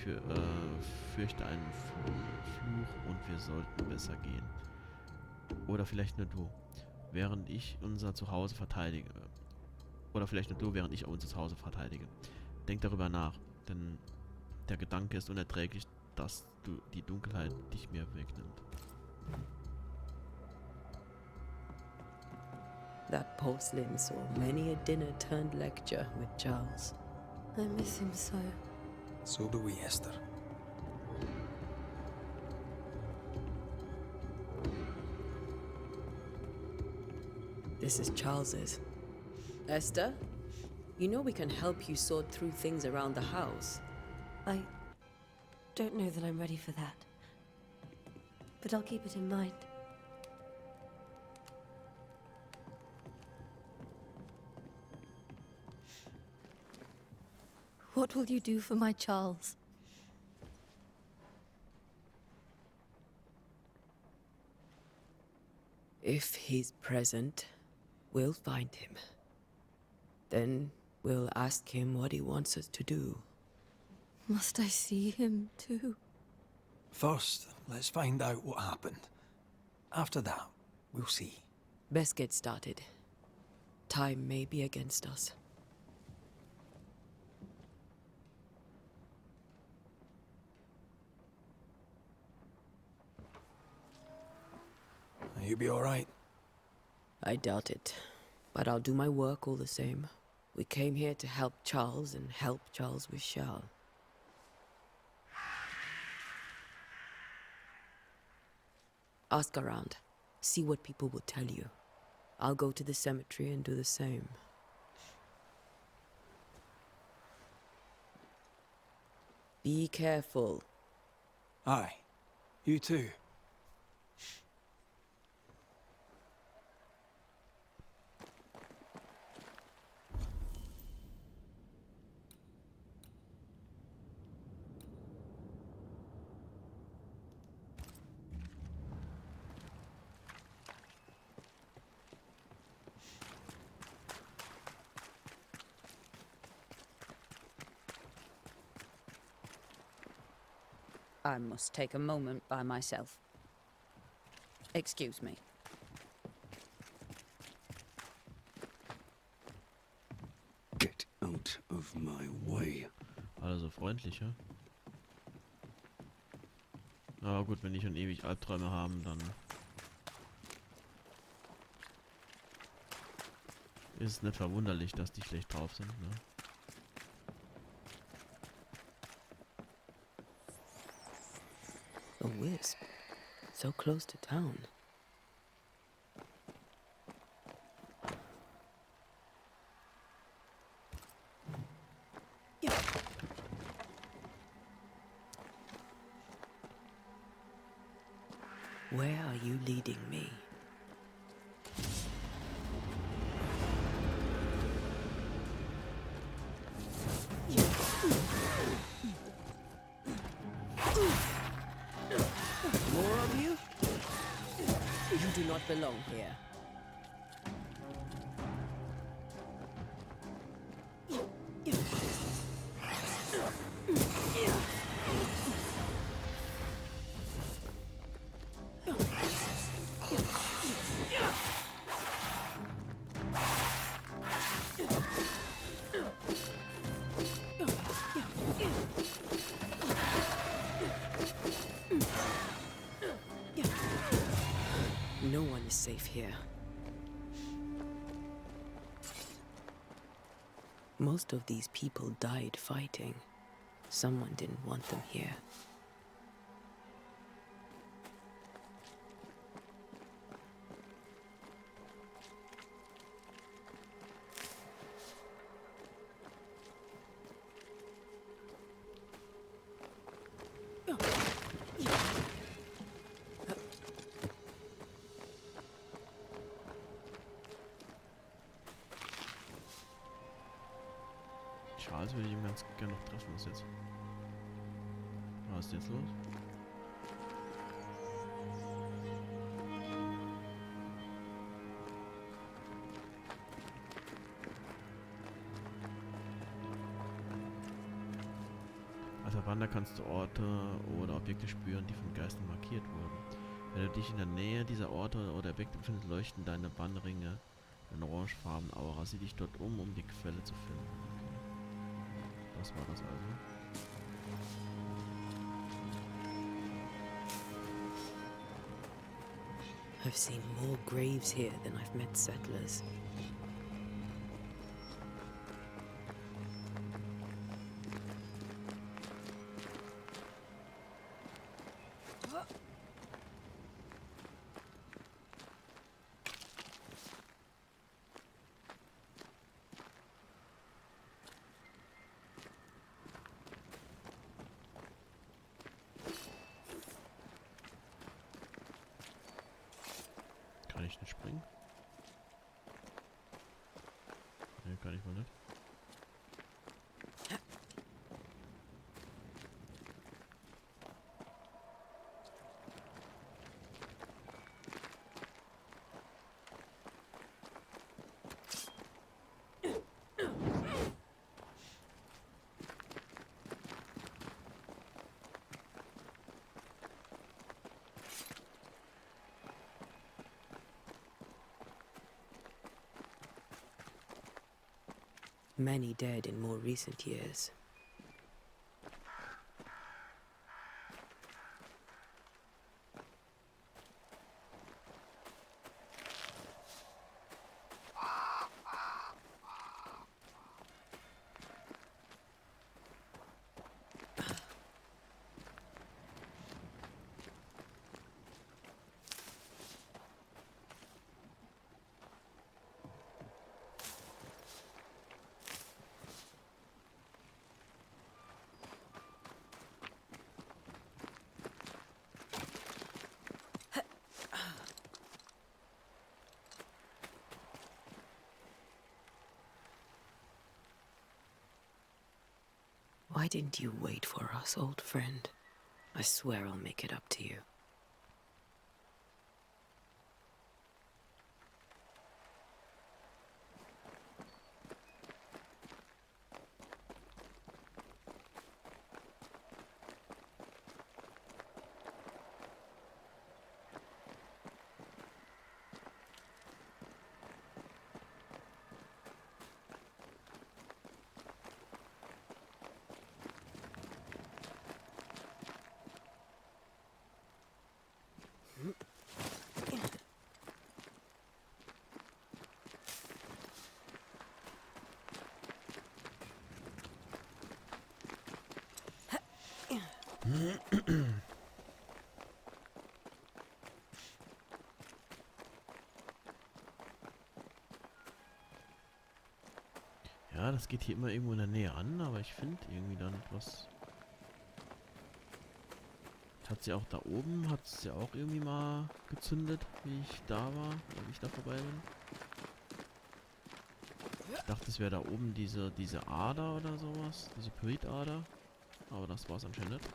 fürchte einen Fluch und wir sollten besser gehen. Oder vielleicht nur du, während ich unser Zuhause verteidige. Denk darüber nach, denn der Gedanke ist unerträglich, dass die Dunkelheit dich mir wegnimmt.
That porcelain saw many a dinner-turned lecture with Charles.
I miss him so.
So do we, Esther.
This is Charles's. Esther, you know we can help you sort through things around the house.
I don't know that I'm ready for that. But I'll keep it in mind.
What will you do for my Charles?
If he's present, we'll find him. Then we'll ask him what he wants us to do.
Must I see him too?
First, let's find out what happened. After that, we'll see.
Best get started. Time may be against us.
You be all right?
I doubt it, but I'll do my work all the same. We came here to help Charles and help Charles with Charles. Ask around. See what people will tell you. I'll go to the cemetery and do the same. Be careful.
Aye. You too.
I must take a moment by myself. Excuse me.
Get out of my way.
Alle so freundlich, ja? Aber gut, wenn die schon ewig Albträume haben, dann ist es nicht verwunderlich, dass die schlecht drauf sind, ne?
A wisp. So close to town. Where are you leading me? More of you? You do not belong here. No one is safe here. Most of these people died fighting. Someone didn't want them here.
Charles würde ich ihm ganz gerne noch treffen. Was jetzt? Was ist jetzt los? Als Wanderer kannst du Orte oder Objekte spüren, die von Geistern markiert wurden. Wenn du dich in der Nähe dieser Orte oder Objekte befindest, leuchten deine Bannringe in orangefarben Aura. Sieh dich dort um die Quelle zu finden. Okay. Das war das also.
I've seen more graves here than I've met settlers.
Kann ich nicht springen? Ne, kann ich wohl nicht.
Many dead in more recent years. Why didn't you wait for us, old friend? I swear I'll make it up to you.
Ja, das geht hier immer irgendwo in der Nähe an, aber ich finde irgendwie dann etwas. Hat sie auch da oben, hat sie auch irgendwie mal gezündet, wie ich da war, oder wie ich da vorbei bin. Ich dachte, es wäre da oben diese Ader oder sowas, diese Pyritader, aber das war es anscheinend nicht.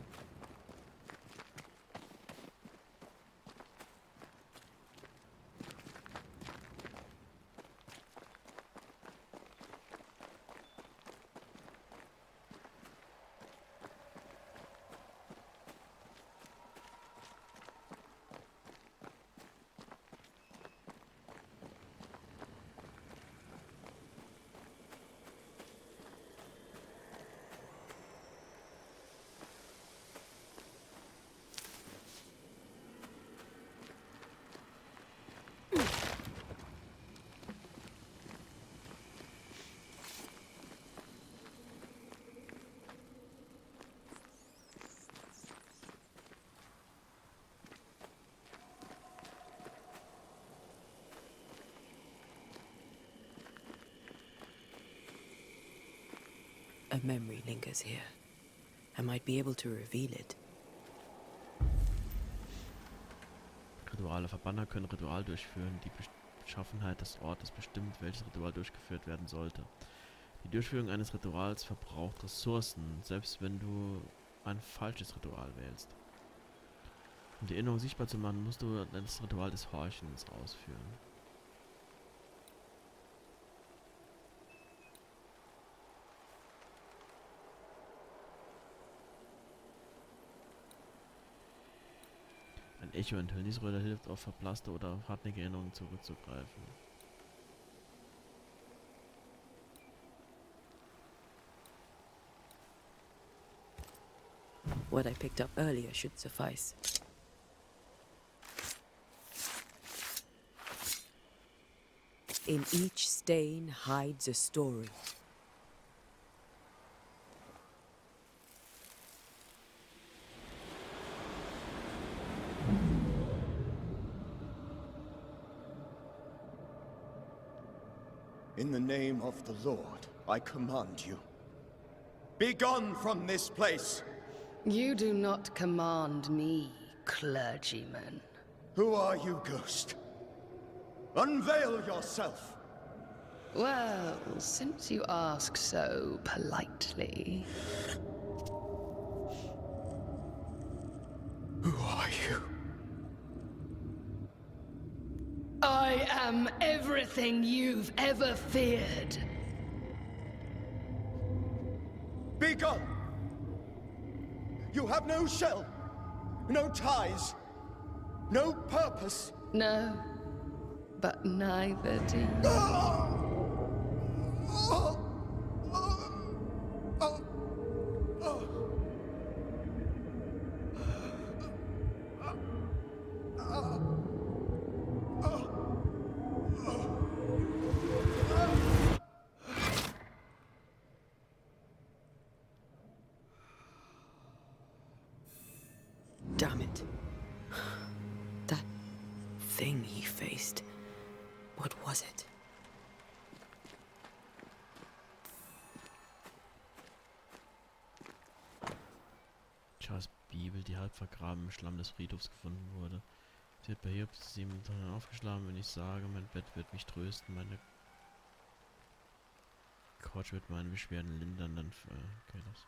A memory lingers here. I might be able to reveal it. Rituale Verbanner können Ritual durchführen. Die Beschaffenheit des Ortes bestimmt, welches Ritual durchgeführt werden sollte. Die Durchführung eines Rituals verbraucht Ressourcen, selbst wenn du ein falsches Ritual wählst. Um die Erinnerung sichtbar zu machen, musst du das Ritual des Horchens ausführen. Ein Echo enthüllen. Diese Röhre hilft, auf verblasste oder auf hartnäckige Erinnerungen zurückzugreifen.
What I picked up earlier should suffice. In each stain hides a story.
In the name of the Lord, I command you. Be gone from this place!
You do not command me, clergyman.
Who are you, ghost? Unveil yourself!
Well, since you ask so politely...
Who are you?
I am everything you've ever feared.
Be gone! You have no shell, no ties, no purpose.
No, but neither do you.
Damn it. That thing he faced. What was it?
Charles' Bibel, die halb vergraben im Schlamm des Friedhofs gefunden wurde. Sie wird bei Hier 7 Tagen aufgeschlagen, wenn ich sage, mein Bett wird mich trösten, meine Couch wird meine Beschwerden lindern, dann okay, das.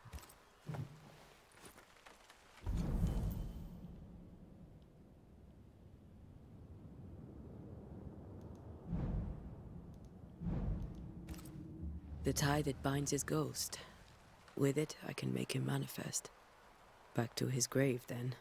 The tie that binds his ghost. With it, I can make him manifest. Back to his grave, then.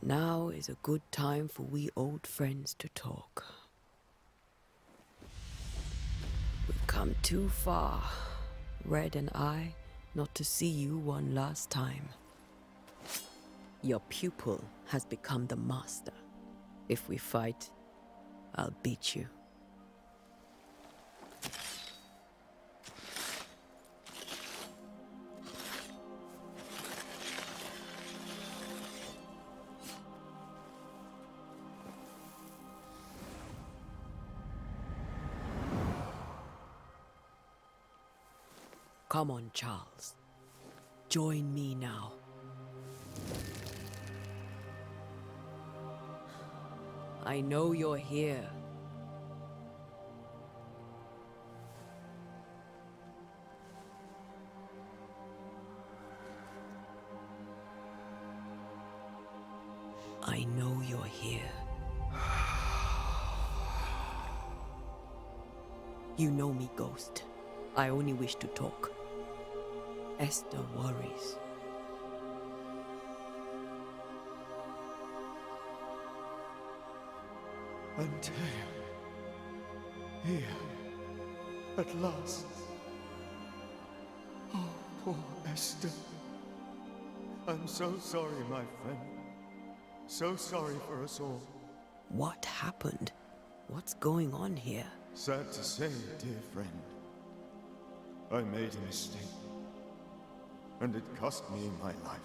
Now is a good time for we old friends to talk. We've come too far, Red and I, not to see you one last time. Your pupil has become the master. If we fight, I'll beat you. Come on, Charles. Join me now. I know you're here. I know you're here. You know me, Ghost. I only wish to talk. Esther worries.
Antea. Here. At last. Oh, poor Esther. I'm so sorry, my friend. So sorry for us all.
What happened? What's going on here?
Sad to say, dear friend. I made a mistake. And it cost me my life.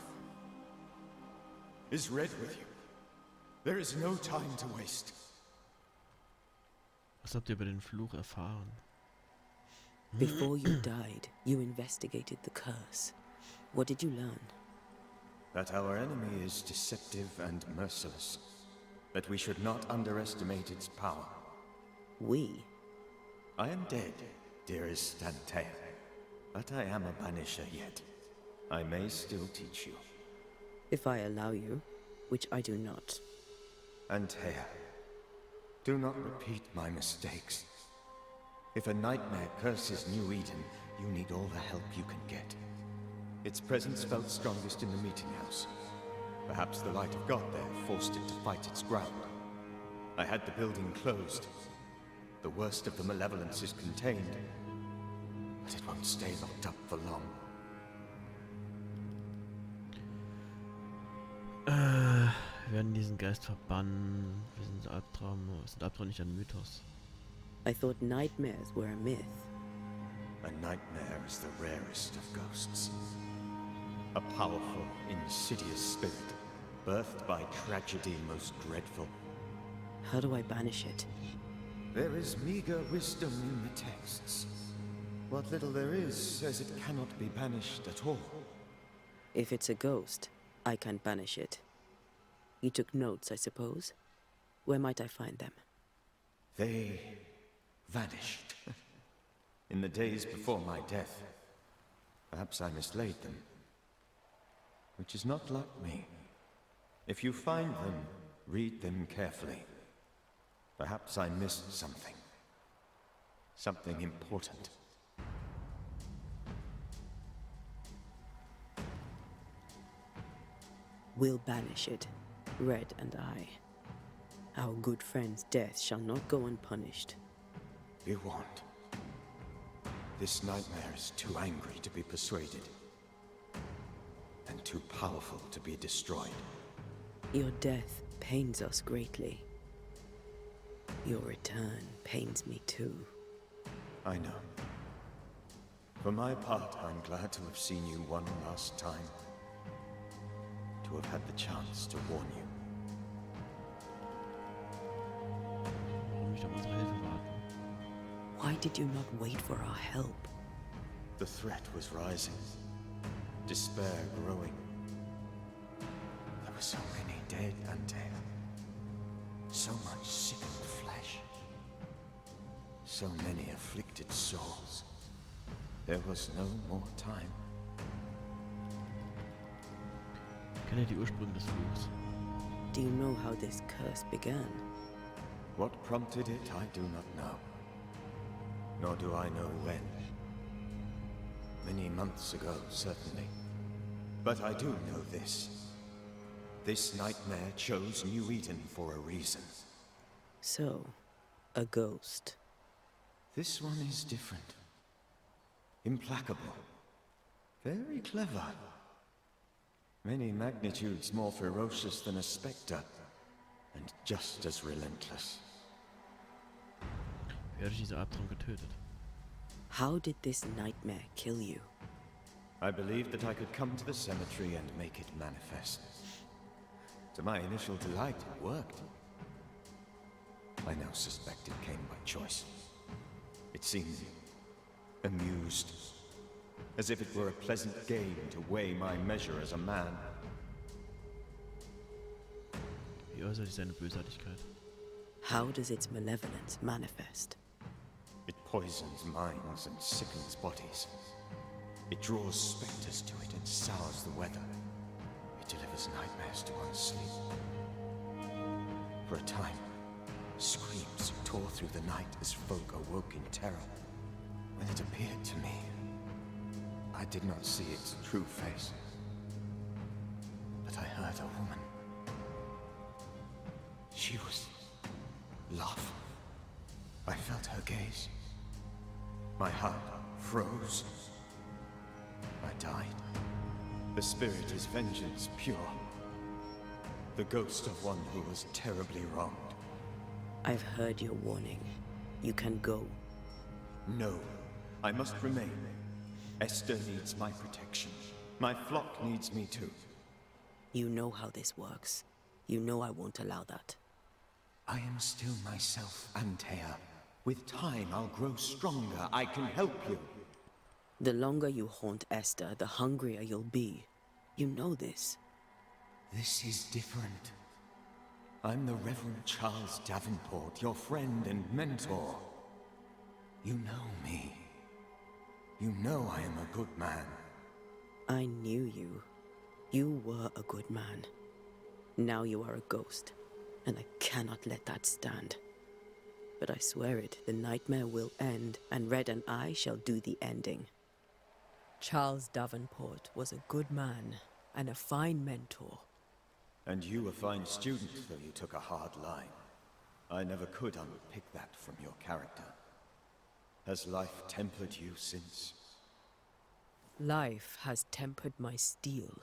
Is Red with you? There is no time to waste.
Was habt ihr über den Fluch erfahren?
Before you died, you investigated the curse. What did you learn?
That our enemy is deceptive and merciless. That we should not underestimate its power.
We?
I am dead, dearest Antea. But I am a banisher yet. I may still teach you.
If I allow you, which I do not.
Antea, do not repeat my mistakes. If a nightmare curses New Eden, you need all the help you can get. Its presence felt strongest in the meeting house. Perhaps the light of God there forced it to fight its ground. I had the building closed. The worst of the malevolence is contained, but it won't stay locked up for long.
Wir werden diesen Geist verbannen. Wir sind Albtraum. Ist Albtraum nicht ein Mythos?
I thought nightmares were a myth.
A nightmare is the rarest of ghosts. A powerful, insidious spirit, birthed by tragedy most dreadful.
How do I banish it?
There is meager wisdom in the texts. What little there is says it cannot be banished at all.
If it's a ghost, I can't banish it. You took notes, I suppose? Where might I find them?
They vanished. In the days before my death. Perhaps I mislaid them. Which is not like me. If you find them, read them carefully. Perhaps I missed something. Something important.
We'll banish it, Red and I. Our good friend's death shall not go unpunished.
You won't. This nightmare is too angry to be persuaded. And too powerful to be destroyed.
Your death pains us greatly. Your return pains me too.
I know. For my part, I'm glad to have seen you one last time. To have had the chance to warn you.
Warum nicht auf unsere Hilfe warten?
Why did you not wait for our help?
The threat was rising. Despair growing. There were so many dead, Antea. So much sickened flesh. So many afflicted souls. There was no more time.
Kenne die Ursprünge des Fluchs.
Do you know how this curse began?
What prompted it, I do not know. Nor do I know when. Many months ago, certainly. But I do know this. This nightmare chose New Eden for a reason.
So, a ghost.
This one is different. Implacable. Very clever. Many magnitudes more ferocious than a spectre, and just as relentless.
Wie hat dieser Albtraum getötet?
How did this nightmare kill you?
I believed that I could come to the cemetery and make it manifest. To my initial delight, it worked. I now suspect it came by choice. It seemed amused. As if it were a pleasant game to weigh my measure as a man.
Wie äußert sich seine Bösartigkeit?
How does its malevolence manifest?
It poisons minds and sickens bodies. It draws specters to it and sours the weather. It delivers nightmares to one's sleep. For a time, screams tore through the night as folk awoke in terror. When it appeared to me, I did not see its true face. But I heard a woman. She was love. I felt her gaze. My heart froze. I died. The spirit is vengeance pure. The ghost of one who was terribly wronged.
I've heard your warning. You can go.
No, I must remain. Esther needs my protection. My flock needs me too.
You know how this works. You know I won't allow that.
I am still myself, Antea. With time, I'll grow stronger. I can help you.
The longer you haunt Esther, the hungrier you'll be. You know this.
This is different. I'm the Reverend Charles Davenport, your friend and mentor. You know me. You know I am a good man.
I knew you. You were a good man. Now you are a ghost, and I cannot let that stand. But I swear it, the nightmare will end, and Red and I shall do the ending. Charles Davenport was a good man and a fine mentor.
And you a fine student, though you took a hard line. I never could unpick that from your character. Has life tempered you since?
Life has tempered my steel.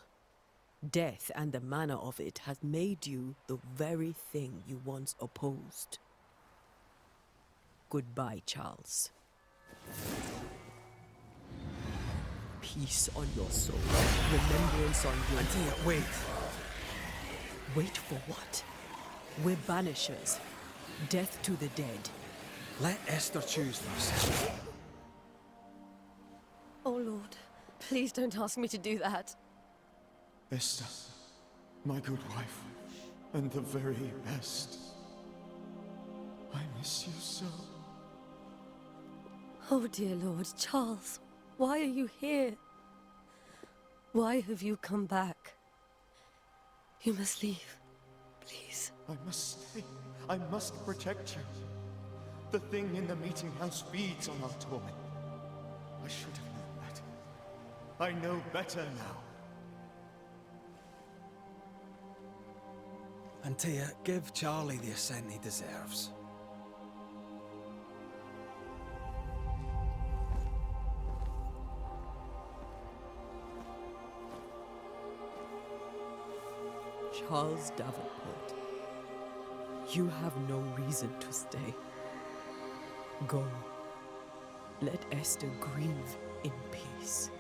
Death and the manner of it has made you the very thing you once opposed. Goodbye, Charles. peace on your soul, remembrance on your...
Antea, wait.
Wait for what? We're banishers. Death to the dead.
Let Esther choose for herself.
Oh, Lord. Please don't ask me to do that.
Esther, my good wife, and the very best. I miss you so.
Oh, dear Lord, Charles, why are you here? Why have you come back? You must leave, please.
I must stay. I must protect you. The thing in the meeting house feeds on our torment. I should have known better. I know better now.
Antea, give Charlie the ascent he deserves.
Charles Davenport, you have no reason to stay. Go. Let Esther grieve in peace.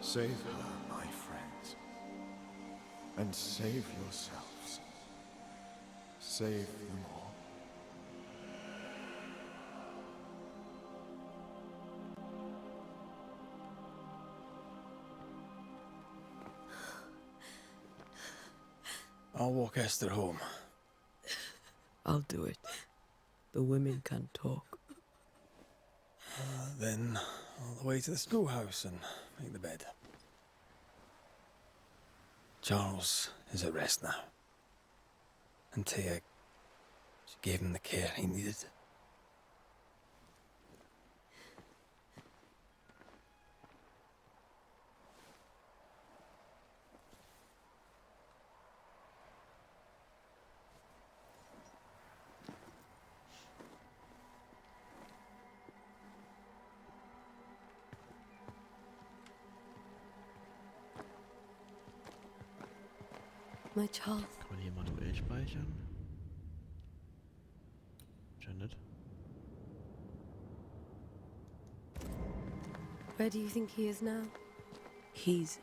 Save her, my friends. And save yourselves. Save them all.
I'll walk Esther home.
I'll do it. The women can talk.
Then all the way to the schoolhouse and make the bed. Charles is at rest now. Antea, she gave him the care he needed.
My Charles.
Kann man hier manuell speichern? Janet.
Where do you think he is now?
He's...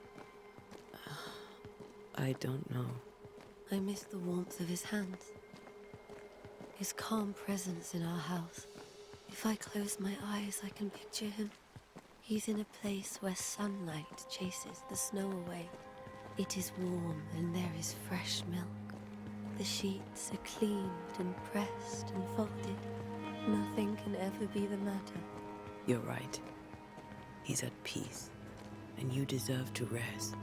I don't know.
I miss the warmth of his hands. His calm presence in our house. If I close my eyes, I can picture him. He's in a place where sunlight chases the snow away. It is warm and there is fresh milk. The sheets are cleaned and pressed and folded. Nothing can ever be the matter.
You're right. He's at peace, and you deserve to rest.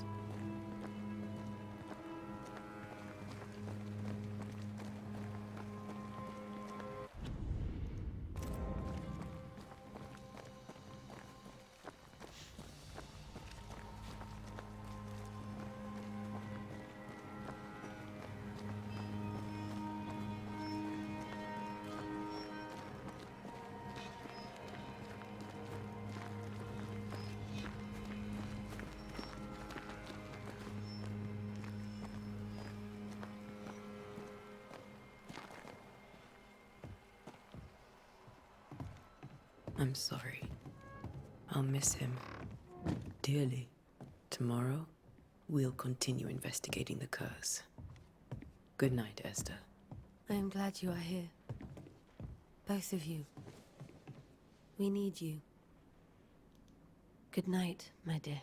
I'm sorry. I'll miss him dearly. Tomorrow, we'll continue investigating the curse. Good night, Esther.
I am glad you are here. Both of you. We need you. Good night, my dear.